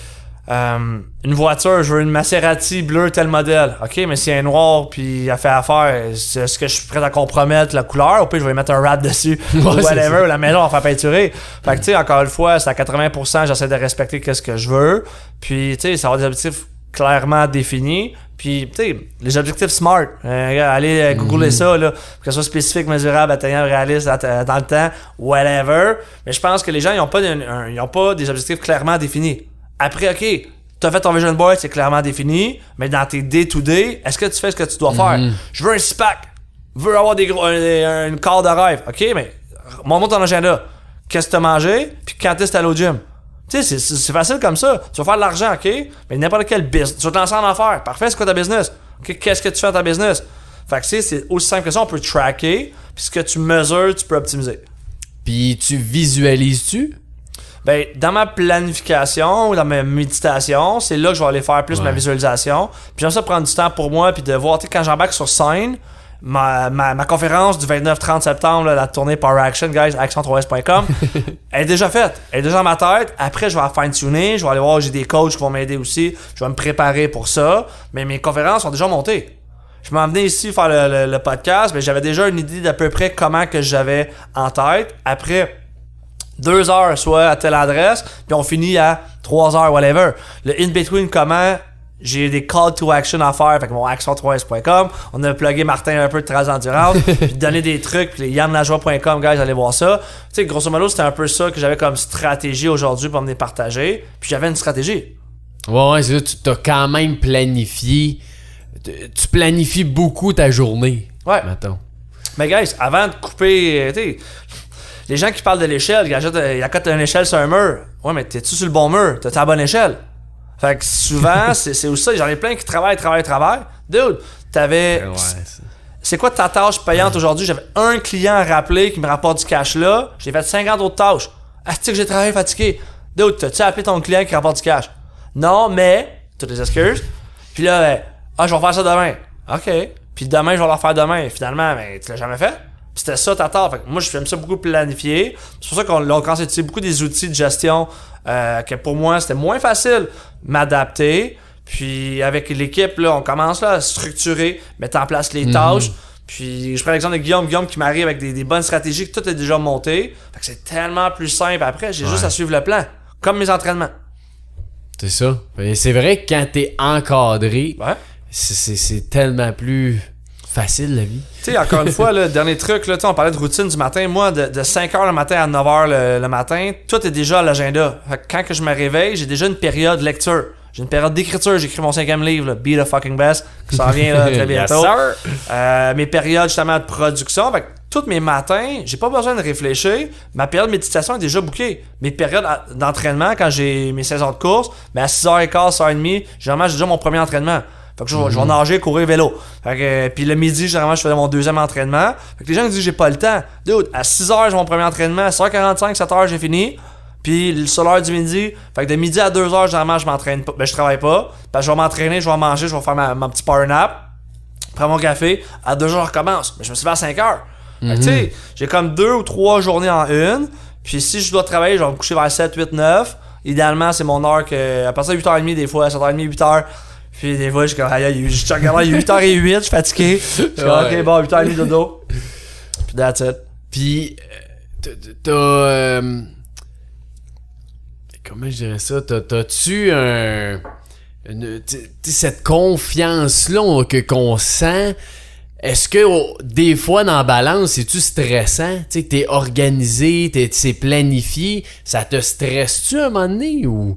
Une voiture, je veux une Maserati bleue tel modèle. Ok, mais si elle est noire puis elle fait affaire, est-ce que je suis prêt à compromettre la couleur? Ou puis je vais mettre un wrap dessus ou whatever, ou la maison va faire peinturer. Fait que tu sais, encore une fois, c'est à 80%, j'essaie de respecter qu'est-ce que je veux. Puis tu sais, ça va avoir des objectifs clairement définis. Puis tu sais, les objectifs SMART, allez googler ça là, que ce soit spécifique, mesurable, atteignable, réaliste dans le temps, whatever. Mais je pense que les gens ils ont pas des objectifs clairement définis. Après, ok, t'as fait ton vision board, c'est clairement défini, mais dans tes day-to-day, est-ce que tu fais ce que tu dois faire? Je veux un six-pack, je veux avoir une carte de rêve. Ok, mais montre-moi ton agenda. Qu'est-ce que t'as mangé, puis quand est-ce que t'es allé au gym? Tu sais, c'est facile comme ça. Tu vas faire de l'argent, ok, mais n'importe quel business. Tu vas te lancer en affaires. Parfait, c'est quoi ta business? Ok, qu'est-ce que tu fais dans ta business? Fait que c'est aussi simple que ça, on peut tracker, puis ce que tu mesures, tu peux optimiser. Puis tu visualises-tu? Ben, dans ma planification ou dans ma méditation, c'est là que je vais aller faire plus ma visualisation. Puis j'aime ça prendre du temps pour moi puis de voir, tu sais, quand j'embarque sur scène, ma conférence du 29-30 septembre, là, la tournée Power Action, guys, action3s.com, elle est déjà faite. Elle est déjà dans ma tête. Après, je vais la fine-tuner. Je vais aller voir, j'ai des coachs qui vont m'aider aussi. Je vais me préparer pour ça. Mais mes conférences sont déjà montées. Je m'en venais ici faire le podcast, mais j'avais déjà une idée d'à peu près comment que j'avais en tête. Après 2 heures, soit à telle adresse, puis on finit à 3 heures, whatever. Le in-between, comment j'ai des call to action à faire, fait que mon action3s.com, on a plugué Martin un peu de Trace Endurance, puis donner des trucs, puis yannlajoie.com, guys, allez voir ça. Tu sais, grosso modo, c'était un peu ça que j'avais comme stratégie aujourd'hui pour me les partager, puis j'avais une stratégie. Ouais, c'est ça, tu t'as quand même planifié, tu planifies beaucoup ta journée. Ouais. Mettons. Mais guys, avant de couper, tu sais, les gens qui parlent de l'échelle, ils accotent une échelle sur un mur. Ouais, mais t'es-tu sur le bon mur? T'as-tu la bonne échelle? Fait que souvent, c'est aussi ça. J'en ai plein qui travaillent. Dude, t'avais... Ouais, c'est quoi ta tâche payante aujourd'hui? J'avais un client à rappeler qui me rapporte du cash là. J'ai fait 50 autres tâches. Asti que j'ai travaillé fatigué. Dude, t'as-tu appelé ton client qui rapporte du cash? Non, mais... Toutes les excuses. Puis là, je vais faire ça demain. OK. Puis demain, je vais le faire demain. Finalement, ben, tu l'as jamais fait? C'était ça ta tâche. Fait que moi, j'aime ça beaucoup planifier. C'est pour ça qu'on commence à utiliser beaucoup des outils de gestion que pour moi, c'était moins facile m'adapter. Puis avec l'équipe, là, on commence là, à structurer, mettre en place les tâches. Puis je prends l'exemple de Guillaume qui m'arrive avec des bonnes stratégies, que tout est déjà monté. Fait que c'est tellement plus simple. Après, j'ai juste à suivre le plan. Comme mes entraînements. C'est ça. Et c'est vrai que quand t'es encadré, c'est tellement plus... facile la vie. Tu sais, encore une fois, le dernier truc, là, on parlait de routine du matin. Moi, de 5h le matin à 9h le matin, tout est déjà à l'agenda. Fait que quand que je me réveille, j'ai déjà une période de lecture. J'ai une période d'écriture. J'écris mon 5e livre, là, Be the fucking best, qui s'en vient là, très bientôt. Mes périodes justement de production. Fait que tous mes matins, j'ai pas besoin de réfléchir. Ma période de méditation est déjà bookée. Mes périodes d'entraînement, quand j'ai mes saisons de course, à 6h15, 6h30, généralement, j'ai déjà mon premier entraînement. Fait que je vais nager, courir, vélo. Fait que, puis le midi, généralement, je faisais mon 2e entraînement. Fait que les gens me disent j'ai pas le temps. Dude, à 6h, j'ai mon premier entraînement. À 6h45, 7h, j'ai fini. Puis sur l'heure du midi, fait que de midi à 2h, généralement, je m'entraîne pas. Ben, je travaille pas. Parce que je vais m'entraîner, je vais manger, je vais faire ma petit power nap. Prends mon café. À 2h, je recommence. Mais je me suis levé à 5h. Fait que tu sais, j'ai comme 2 ou 3 journées en une. Puis si je dois travailler, je vais me coucher vers 7, 8, 9. Idéalement, c'est mon heure que. À partir de 8h30, des fois, à 7h30, 8h. Puis des fois, je suis comme, aïe, je te regarde, il est 8h08, je suis fatigué. Je suis comme, ok, bon, 8h30 dodo. Puis that's it. Puis, t'as... comment je dirais ça? T'as-tu cette confiance-là qu'on sent? Est-ce que des fois dans la balance, c'est-tu stressant? Tu sais, que t'es organisé, c'est planifié, ça te stresse-tu à un moment donné ou?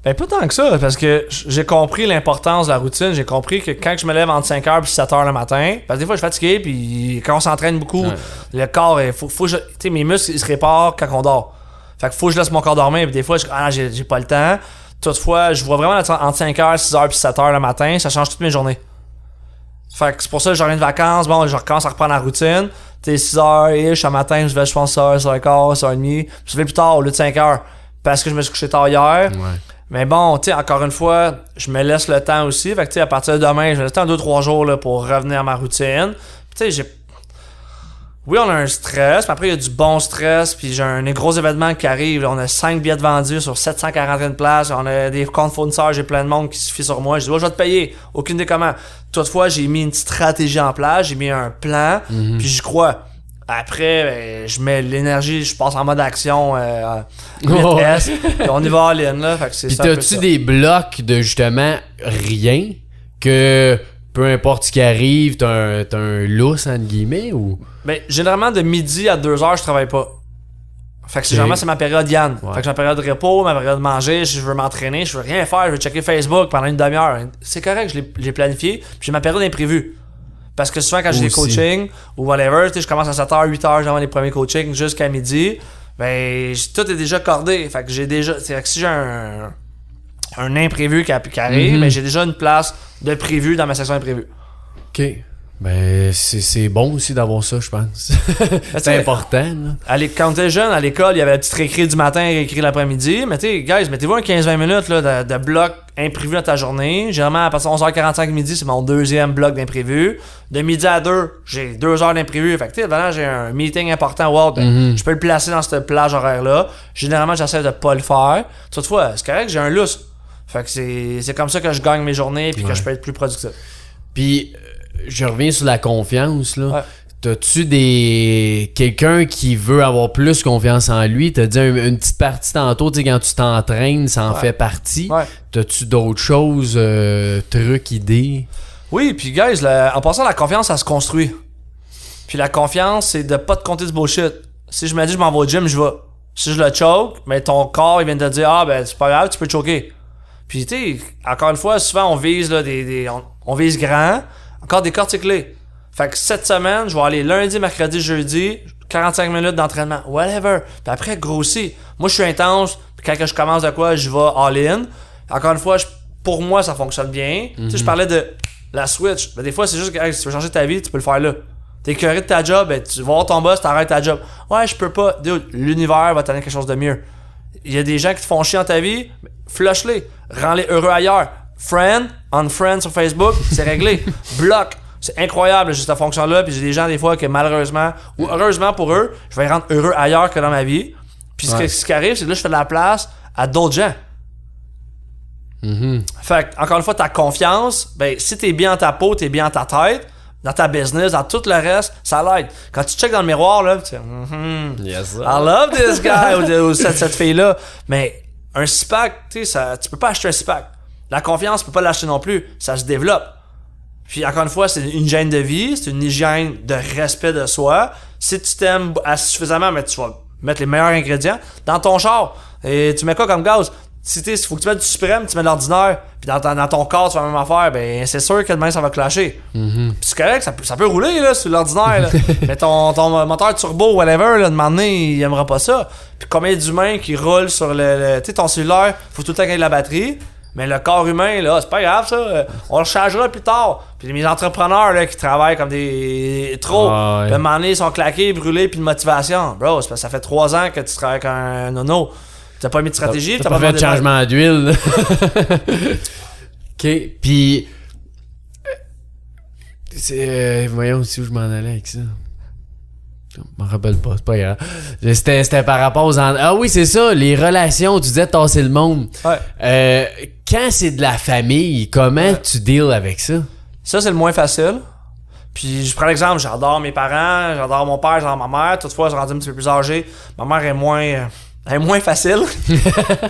Ben pas tant que ça, parce que j'ai compris l'importance de la routine, j'ai compris que quand je me lève entre 5h et 7h le matin, parce que des fois je suis fatigué, puis quand on s'entraîne beaucoup, le corps, faut que tu sais, mes muscles ils se réparent quand on dort. Fait que faut que je laisse mon corps dormir, puis des fois j'ai pas le temps. Toutefois, je vois vraiment entre 5h, 6h puis 7h le matin, ça change toutes mes journées. Fait que c'est pour ça que je reviens de vacances, bon, je recommence à reprendre la routine. Tu sais, 6h-ish, le matin, je vais, je pense, 6h, 6h15, 6h30. Puis je vais plus tard, au lieu de 5h, parce que je me suis couché tard hier. Ouais. Mais bon, tu sais, encore une fois, je me laisse le temps aussi. Fait que, tu sais, à partir de demain, je me laisse le temps 2-3 jours là, pour revenir à ma routine. Tu sais, oui, on a un stress, mais après, il y a du bon stress, puis j'ai un gros événement qui arrive. Là, on a 5 billets vendus sur 741 places. On a des comptes fournisseurs, j'ai plein de monde qui se fie sur moi. Je dis, je vais te payer. Aucune idée comment. Toutefois, j'ai mis une petite stratégie en place, j'ai mis un plan, puis j'y crois. Après, je mets l'énergie, je passe en mode action 8S, puis on y va all in, là. Fait que c'est puis ça. t'as-tu des blocs de justement rien que peu importe ce qui arrive, t'as un lousse entre guillemets ou? Ben, généralement, de midi à 2h, je travaille pas. Fait que généralement, c'est ma période Yann. Ouais. Fait que j'ai ma période de repos, ma période de manger, je veux m'entraîner, je veux rien faire, je veux checker Facebook pendant une demi-heure. C'est correct, je l'ai planifié. Puis j'ai ma période imprévue. Parce que souvent, quand j'ai des coachings ou whatever, tu sais, je commence à 7h, 8h, j'envoie les premiers coachings jusqu'à midi. Ben, tout est déjà cordé. Fait que j'ai déjà. C'est que si j'ai un imprévu qui arrive, mais j'ai déjà une place de prévu dans ma section imprévue. OK. Ben, c'est bon aussi d'avoir ça, je pense. C'est important, là. Quand t'es jeune, à l'école, il y avait la petite récré du matin et récré l'après-midi. Mais tu sais, guys, mettez-vous un 15-20 minutes là, de bloc imprévu dans ta journée. Généralement, à partir de 11h45 midi, c'est mon deuxième bloc d'imprévu. De midi à 2, j'ai 2 heures d'imprévu. Fait que tu sais, maintenant, j'ai un meeting important. Wow, je peux le placer dans cette plage horaire-là. Généralement, j'essaie de pas le faire. Toutefois, c'est correct, j'ai un lousse. Fait que c'est comme ça que je gagne mes journées puis que je peux être plus productif. Puis, je reviens sur la confiance, là. Ouais. T'as-tu quelqu'un qui veut avoir plus confiance en lui? T'as dit une petite partie tantôt, tu sais, quand tu t'entraînes, ça en fait partie. Ouais. T'as-tu d'autres choses, trucs, idées? Oui, puis guys, en passant, la confiance, ça se construit. Puis la confiance, c'est de pas te compter du bullshit. Si je me dis je m'en vais au gym, je vais. Si je le choke, mais ton corps, il vient de te dire, ah ben c'est pas grave, tu peux te choquer. Puis tu sais, encore une fois, souvent on vise là, on vise grand, encore décortiquer. Fait que cette semaine, je vais aller lundi, mercredi, jeudi, 45 minutes d'entraînement, whatever. Puis après, grossi. Moi, je suis intense, puis quand je commence de quoi, je vais all-in. Encore une fois, pour moi, ça fonctionne bien. Tu sais, je parlais de la switch. Ben, des fois, c'est juste que si tu veux changer ta vie, tu peux le faire là. T'es écœuré de ta job, ben, tu vas voir ton boss, t'arrêtes ta job. Ouais, je peux pas. Dude, l'univers va te donner quelque chose de mieux. Il y a des gens qui te font chier dans ta vie, flush-les. Rends-les heureux ailleurs. Friend, unfriend sur Facebook, c'est réglé. Bloc. C'est incroyable, juste cette fonction-là. Puis j'ai des gens, des fois, que malheureusement, ou heureusement pour eux, je vais les rendre heureux ailleurs que dans ma vie. Puis ce qui arrive, c'est que là, je fais de la place à d'autres gens. Fait que, encore une fois, ta confiance, ben, si t'es bien dans ta peau, t'es bien dans ta tête, dans ta business, dans tout le reste, ça l'aide. Quand tu checkes dans le miroir, là, tu sais, Yes, sir. I love this guy, ou cette fille-là. Mais un six-pack, tu sais, tu peux pas acheter un six-pack. La confiance, tu peux pas l'acheter non plus. Ça se développe. Puis encore une fois, c'est une hygiène de vie, c'est une hygiène de respect de soi. Si tu t'aimes suffisamment, mais tu vas mettre les meilleurs ingrédients dans ton char. Et tu mets quoi comme gaz? Si il faut que tu mettes du suprême, tu mets de l'ordinaire, puis dans ton corps, tu fais la même affaire, ben c'est sûr que demain ça va clasher. Puis c'est correct, ça peut rouler là, sur l'ordinaire. Là. Mais ton moteur turbo, whatever, là, de moment donné, il aimera pas ça. Puis combien d'humains qui roulent sur le tu sais, ton cellulaire, faut tout le temps qu'il y ait de la batterie. Mais le corps humain, là, c'est pas grave, ça. On le chargera plus tard. Puis mes entrepreneurs, là, qui travaillent comme des trop, à un moment donné, ils sont claqués, brûlés, puis de motivation. Bro, c'est parce que ça fait 3 ans que tu travailles avec un nono. T'as pas mis de stratégie, t'as pas fait de changement d'huile. OK. Puis, voyons aussi où je m'en allais avec ça. Je m'en rappelle pas, c'est pas grave. C'était par rapport aux... Ah oui, c'est ça, les relations, tu disais tasser le monde. Ouais. Quand c'est de la famille, comment tu deals avec ça? Ça, c'est le moins facile. Puis je prends l'exemple, j'adore mes parents, j'adore mon père, j'adore ma mère. Toutefois, je suis rendu un petit peu plus âgé. Ma mère est moins facile.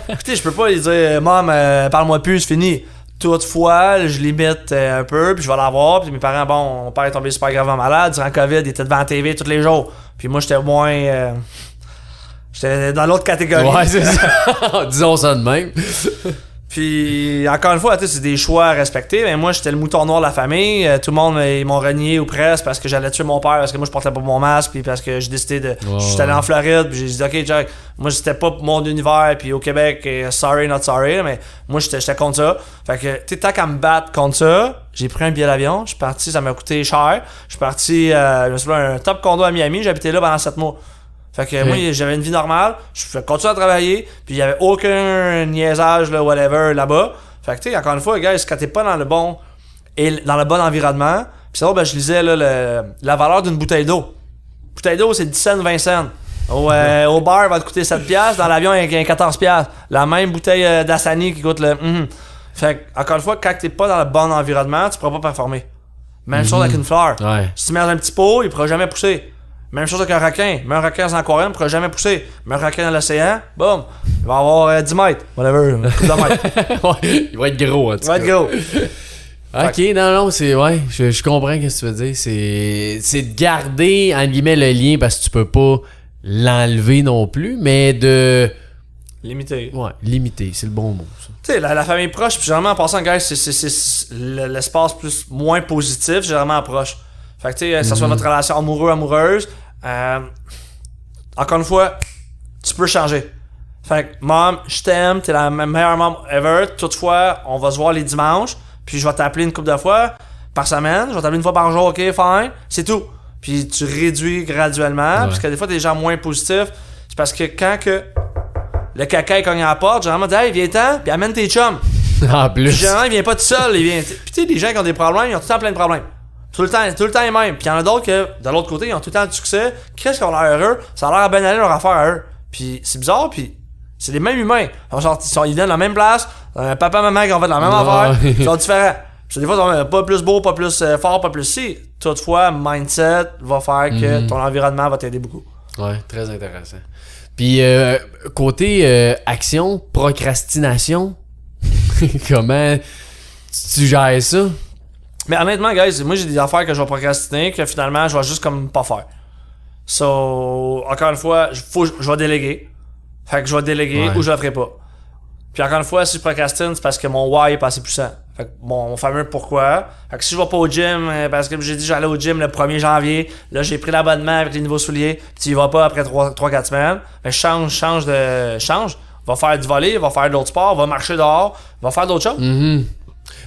Écoutez, je peux pas lui dire « Maman, parle-moi plus, c'est fini ». Toutefois, je limite un peu, puis je vais la voir. Puis mes parents, bon, mon père est tombé super gravement malade. Durant le COVID, il était devant la TV tous les jours. Puis moi, j'étais moins... j'étais dans l'autre catégorie. Ouais, c'est ça. Disons ça de même. Puis, encore une fois, c'est des choix à respecter. Mais moi, j'étais le mouton noir de la famille. Tout le monde, ils m'ont renié ou presque parce que j'allais tuer mon père, parce que moi, je portais pas mon masque, puis parce que j'ai décidé de... Wow. Je suis allé en Floride, puis j'ai dit, OK, Jack, moi, c'était pas mon univers, puis au Québec, sorry, not sorry, mais moi, j'étais contre ça. Fait que, tu sais, tant qu'à me battre contre ça, j'ai pris un billet d'avion, je suis parti, ça m'a coûté cher. Je suis parti, je me suis fait un top condo à Miami, j'habitais là pendant 7 mois. Fait que moi, j'avais une vie normale, je continuais à travailler, puis il y avait aucun niaisage, là, whatever, là-bas. Fait que, tu sais, encore une fois, guys, quand t'es pas dans le bon environnement, puis c'est drôle, ben, je lisais là, la valeur d'une bouteille d'eau. Bouteille d'eau, c'est 10 cents, 20 cents. Au bar, elle va te coûter 7$, dans l'avion, il y a 14$. La même bouteille d'Assani qui coûte le... Fait que, encore une fois, quand t'es pas dans le bon environnement, tu pourras pas performer. Même chose avec une fleur. Ouais. Si tu mets dans un petit pot, il pourra jamais pousser. Même chose avec un requin. Mais un requin dans l'aquarium ne pourra jamais pousser. Mais un requin dans l'océan, boum, il va avoir 10 mètres. Whatever, une couple de mètres. Ouais, il va être gros, en tout cas. Il va être gros. Ok, non, c'est... Ouais, je comprends ce que tu veux dire. C'est de garder, entre guillemets, le lien parce que tu peux pas l'enlever non plus, mais de... Limité. Ouais, limiter, c'est le bon mot, ça. Tu sais, la famille proche, puis généralement en passant, guys, c'est l'espace plus moins positif, généralement proche. Fait que tu sais, que ça soit votre relation amoureuse, encore une fois, tu peux changer. Fait que, mom, je t'aime, t'es la meilleure mom ever. Toutefois, on va se voir les dimanches, puis je vais t'appeler une couple de fois par semaine, je vais t'appeler une fois par jour, ok, fine, c'est tout. Puis tu réduis graduellement, parce que des fois, t'es des gens moins positifs. C'est parce que quand que le caca cogne à la porte, généralement, dis, hey, viens-t'en, puis amène tes chums. En plus. Puis généralement, il vient pas tout seul, il vient. Puis tu sais, les gens qui ont des problèmes, ils ont tout le temps plein de problèmes. Tout le temps les mêmes. Puis il y en a d'autres que, de l'autre côté, ils ont tout le temps du succès. Qu'est-ce qu'on a l'air heureux? Ça a l'air à bien aller leur affaire à eux. Puis c'est bizarre, puis c'est les mêmes humains. Genre, ils viennent de la même place, papa, maman qui ont fait la même affaire, ils sont différents. Puis des fois, ils sont pas plus beau, pas plus fort, pas plus si. Toutefois, mindset va faire que ton environnement va t'aider beaucoup. Ouais, très intéressant. Puis, côté action, procrastination, comment tu gères ça? Mais honnêtement, guys, moi j'ai des affaires que je vais procrastiner que finalement je vais juste comme pas faire. So, encore une fois, je vais déléguer. Fait que je vais déléguer ou je le ferai pas. Puis encore une fois, si je procrastine, c'est parce que mon why est pas assez puissant. Fait que mon fameux pourquoi. Fait que si je vais pas au gym, parce que j'ai dit j'allais au gym le 1er janvier, là j'ai pris l'abonnement avec les nouveaux souliers, puis tu y vas pas après 3-4 semaines, ben change. Va faire du volley, va faire de l'autre sport, va marcher dehors, va faire d'autres choses.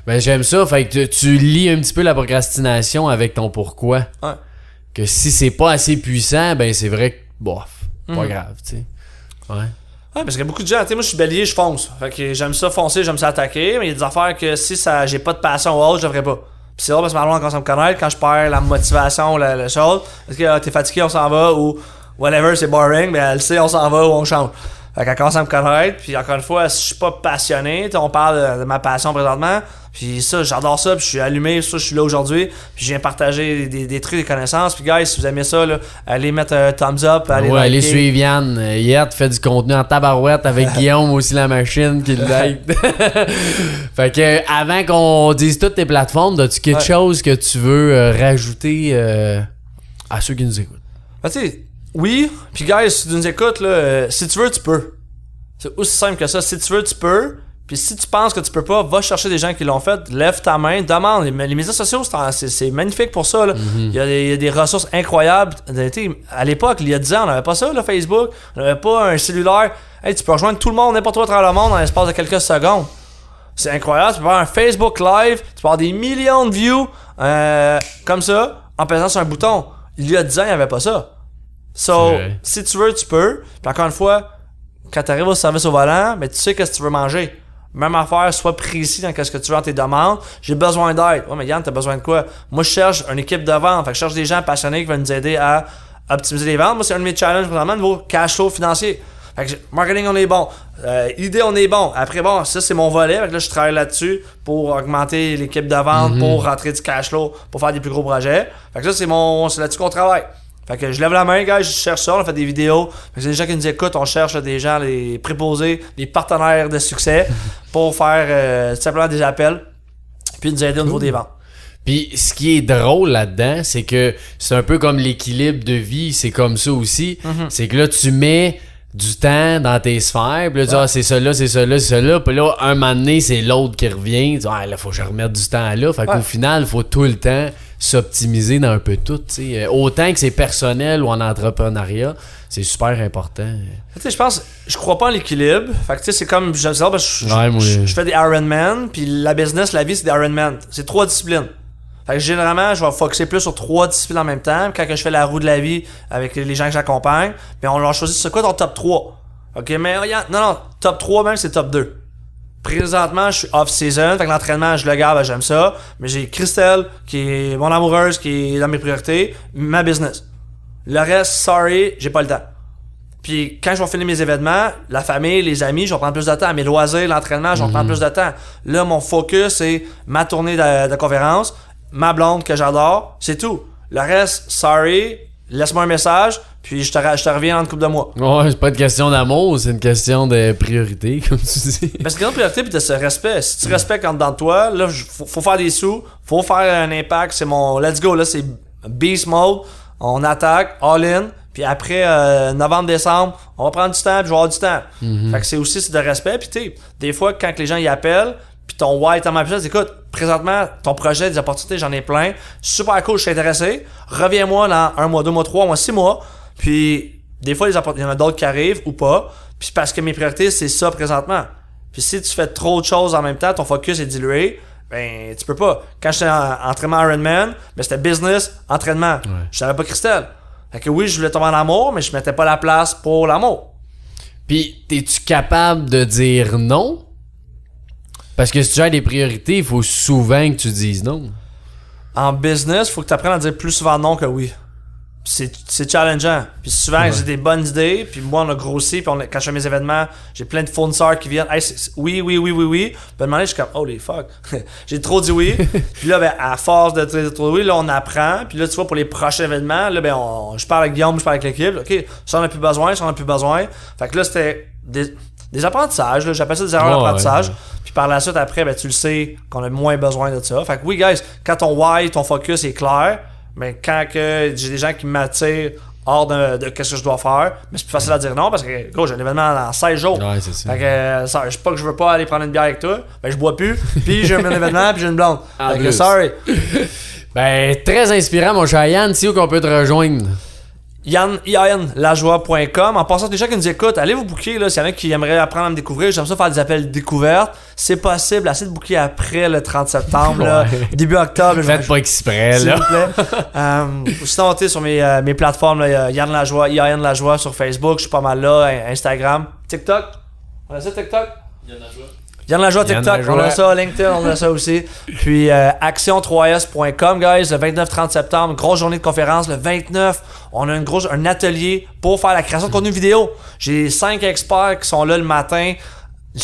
Ben j'aime ça, fait que tu lis un petit peu la procrastination avec ton pourquoi. Ouais. Que si c'est pas assez puissant, ben c'est vrai que bof, pas grave, tu sais. Ouais. Ouais, parce qu'il y a beaucoup de gens, tu sais, moi je suis bélier, je fonce. Fait que j'aime ça foncer, j'aime ça attaquer, mais il y a des affaires que si ça j'ai pas de passion ou autre, je le ferai pas. Puis c'est drôle parce que Marlon commence à me connaître, quand je perds la motivation, la chose, est-ce que t'es fatigué, on s'en va, ou whatever, c'est boring, mais elle sait, on s'en va ou on change. Fait qu'elle commence à me connaître, puis encore une fois, si je suis pas passionné, on parle de ma passion présentement, puis ça, j'adore ça, puis je suis allumé, ça, je suis là aujourd'hui, puis je viens partager des trucs, des connaissances, puis guys, si vous aimez ça, là, allez mettre un thumbs up, allez suivre Yann. Yann fait du contenu en tabarouette avec Guillaume aussi la machine qui l'aide. Fait que avant qu'on dise toutes tes plateformes, as-tu quelque chose que tu veux rajouter à ceux qui nous écoutent? Ben, tu sais, oui, puis guys, si tu nous écoutes, là, si tu veux, tu peux. C'est aussi simple que ça. Si tu veux, tu peux. Puis si tu penses que tu peux pas, va chercher des gens qui l'ont fait, lève ta main, demande. Les médias sociaux, c'est magnifique pour ça. Là. Il y a des ressources incroyables. À l'époque, il y a 10 ans, on n'avait pas ça, là, Facebook. On n'avait pas un cellulaire. Hey, tu peux rejoindre tout le monde, n'importe où à travers le monde en l'espace de quelques secondes. C'est incroyable. Tu peux avoir un Facebook Live, tu peux avoir des millions de views comme ça, en pesant sur un bouton. Il y a 10 ans, il n'y avait pas ça. So, si tu veux, tu peux. Puis encore une fois, quand tu arrives au service au volant, ben, tu sais qu'est-ce que tu veux manger. Même affaire, sois précis dans ce que tu veux dans tes demandes. J'ai besoin d'aide. Ouais, mais Yann, t'as besoin de quoi? Moi, je cherche une équipe de vente. Fait que je cherche des gens passionnés qui veulent nous aider à optimiser les ventes. Moi, c'est un de mes challenges, vraiment, niveau cash flow financier. Fait que marketing, on est bon. Idée, on est bon. Après, bon, ça, c'est mon volet. Fait que là, je travaille là-dessus pour augmenter l'équipe de vente, pour rentrer du cash flow, pour faire des plus gros projets. Fait que ça, c'est là-dessus qu'on travaille. Fait que je lève la main, gars, je cherche ça, on fait des vidéos. Fait que c'est des gens qui nous écoutent, on cherche des gens, les préposés, des partenaires de succès pour faire tout simplement des appels puis nous aider au niveau des ventes. Puis ce qui est drôle là-dedans, c'est que c'est un peu comme l'équilibre de vie, c'est comme ça aussi. C'est que là, tu mets du temps dans tes sphères, puis là, tu dis, c'est ça là, c'est ça là, c'est ça là, puis là, un moment donné, c'est l'autre qui revient, tu dis, là, faut que je remette du temps là. Fait qu'au final, il faut tout le temps s'optimiser dans un peu tout, tu sais. Autant que c'est personnel ou en entrepreneuriat, c'est super important. Tu sais, je crois pas en l'équilibre. Fait que tu sais, c'est comme, je fais des Ironman, puis la business, la vie, c'est des Ironman. C'est 3 disciplines. Fait que généralement, je vais focusser plus sur 3 disciplines en même temps. Quand je fais la roue de la vie avec les gens que j'accompagne, puis on leur choisit c'est quoi ton top 3. Ok, mais non, top 3 même, c'est top 2. Présentement, je suis off-season, fait que l'entraînement, je le garde, j'aime ça. Mais j'ai Christelle, qui est mon amoureuse, qui est dans mes priorités, ma business. Le reste, sorry, j'ai pas le temps. Puis quand je vais finir mes événements, la famille, les amis, je vais prendre plus de temps. Mes loisirs, l'entraînement, je vais prendre plus de temps. Là, mon focus, c'est ma tournée de conférence, ma blonde que j'adore, c'est tout. Le reste, sorry, laisse-moi un message, puis je te reviens dans une couple de mois. Ouais, c'est pas une question d'amour, c'est une question de priorité, comme tu dis. Mais c'est une question de priorité puis de ce respect. Si tu respectes en dedans de toi, là, faut faire des sous, faut faire un impact, c'est mon let's go, là, c'est beast mode, on attaque, all in, puis après novembre-décembre, on va prendre du temps, puis je vais avoir du temps. Fait que c'est de respect, puis tu sais, des fois, quand les gens y appellent, puis ton why est tellement puissant, écoute, présentement, ton projet, des opportunités, j'en ai plein. Super cool, je suis intéressé. Reviens-moi dans 1 mois, 2 mois, 3 mois, 6 mois. Puis, des fois, il y en a d'autres qui arrivent ou pas. Puis, parce que mes priorités, c'est ça présentement. Puis, si tu fais trop de choses en même temps, ton focus est dilué, ben, tu peux pas. Quand j'étais en entraînement Ironman, ben, c'était business, entraînement. Ouais. Je savais pas Christelle. Fait que oui, je voulais tomber en amour, mais je mettais pas la place pour l'amour. Puis, es-tu capable de dire non? Parce que si tu as des priorités, il faut souvent que tu dises non. En business, il faut que tu apprennes à dire plus souvent non que oui. C'est challengeant. Puis souvent, j'ai des bonnes idées, puis moi, on a grossi, puis quand je fais mes événements, j'ai plein de fournisseurs qui viennent. Hey, oui. Puis à un moment donné, je suis comme, holy fuck. J'ai trop dit oui. Puis là, ben, à force de dire trop oui, là, on apprend. Puis là, tu vois, pour les prochains événements, là, ben, je parle avec Guillaume, je parle avec l'équipe. OK, ça, on n'a plus besoin, ça, on n'a plus besoin. Fait que là, c'était des apprentissages, là. J'appelle ça des erreurs d'apprentissage. Puis par la suite, après, ben, tu le sais qu'on a moins besoin de ça. Fait que oui, guys, quand ton why, ton focus est clair, mais quand que j'ai des gens qui m'attirent hors de qu'est-ce que je dois faire, mais c'est plus facile à dire non parce que gros, j'ai un événement dans 16 jours. Ouais, c'est ça. Fait que je sais pas que je veux pas aller prendre une bière avec toi, ben je bois plus, puis j'ai un événement, puis j'ai une blonde. Fait que sorry. Ben, très inspirant, mon cher Yann. C'est où qu'on peut te rejoindre? YannLajoie.com. En passant, des gens qui nous écoutent, allez vous booker là, s'il y en a qui aimeraient apprendre à me découvrir. J'aime ça faire des appels découvertes. C'est possible, assez de booker après le 30 septembre, là, début octobre. Faites pas exprès, là. S'il vous plaît. Sinon, tu sais, sur mes plateformes, là, Yann Lajoie, Yann Lajoie sur Facebook, je suis pas mal là, Instagram, TikTok. On a ça, TikTok? Yann Lajoie TikTok, on a ça, LinkedIn, on a ça aussi. Puis action3s.com, guys, le 29-30 septembre, grosse journée de conférence. Le 29, on a un atelier pour faire la création de contenu vidéo. J'ai 5 experts qui sont là le matin,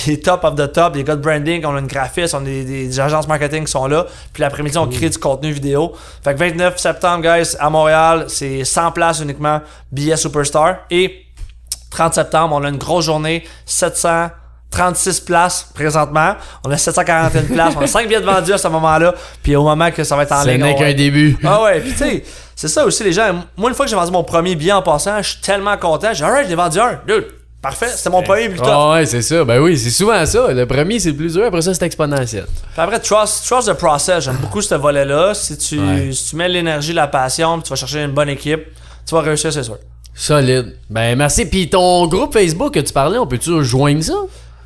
les top of the top, les gars de branding, on a une graphiste, on a des agences marketing qui sont là. Puis l'après-midi, on crée du contenu vidéo. Fait que 29 septembre, guys, à Montréal, c'est 100 places uniquement, billets Superstar. Et 30 septembre, on a une grosse journée, 736 places présentement. On a 741 places. On a 5 billets de vendus à ce moment-là. Puis au moment que ça va être en ligne. Ce n'est qu'un début. Ah ouais. Puis tu sais, c'est ça aussi les gens. Moi, une fois que j'ai vendu mon premier billet en passant, je suis tellement content. J'ai dit, alright, j'ai vendu un. Dude, parfait. C'était mon premier plus tard. Ah ouais, c'est ça. Ben oui, c'est souvent ça. Le premier, c'est le plus dur. Après ça, c'est exponentiel. Puis après, trust the process. J'aime beaucoup ce volet-là. Si tu mets l'énergie, la passion, puis tu vas chercher une bonne équipe, tu vas réussir, c'est sûr. Solide. Ben merci. Puis ton groupe Facebook que tu parlais, on peut-tu rejoindre ça?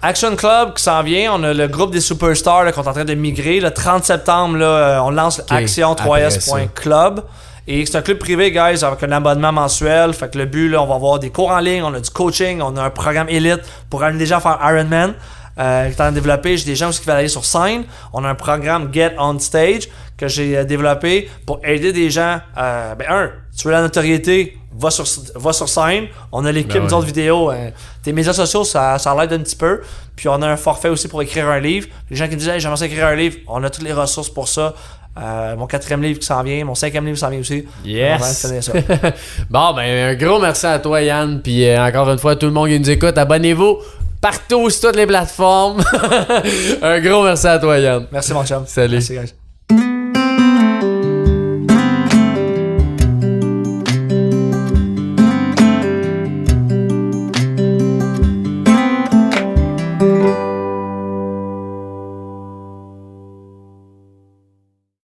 Action Club qui s'en vient, on a le groupe des superstars là, qu'on est en train de migrer. Le 30 septembre, là, on lance action3s.club. Et c'est un club privé, guys, avec un abonnement mensuel. Fait que le but, là, on va avoir des cours en ligne, on a du coaching, on a un programme élite pour amener des gens à faire Ironman. Qui est en développé. J'ai des gens aussi qui veulent aller sur scène. On a un programme Get On Stage que j'ai développé pour aider des gens. Tu veux la notoriété, va sur scène. On a l'équipe, Ben nous ouais. autres vidéos. Tes médias sociaux, ça l'aide un petit peu. Puis on a un forfait aussi pour écrire un livre. Les gens qui disent hey, j'aimerais ça écrire un livre, on a toutes les ressources pour ça. Mon 4e livre qui s'en vient, mon 5e livre qui s'en vient aussi. Yes! On va finir ça. Bon, ben, un gros merci à toi, Yann. Puis encore une fois, tout le monde qui nous écoute, abonnez-vous partout sur toutes les plateformes. Un gros merci à toi, Yann. Merci mon chum. Salut. Merci guys.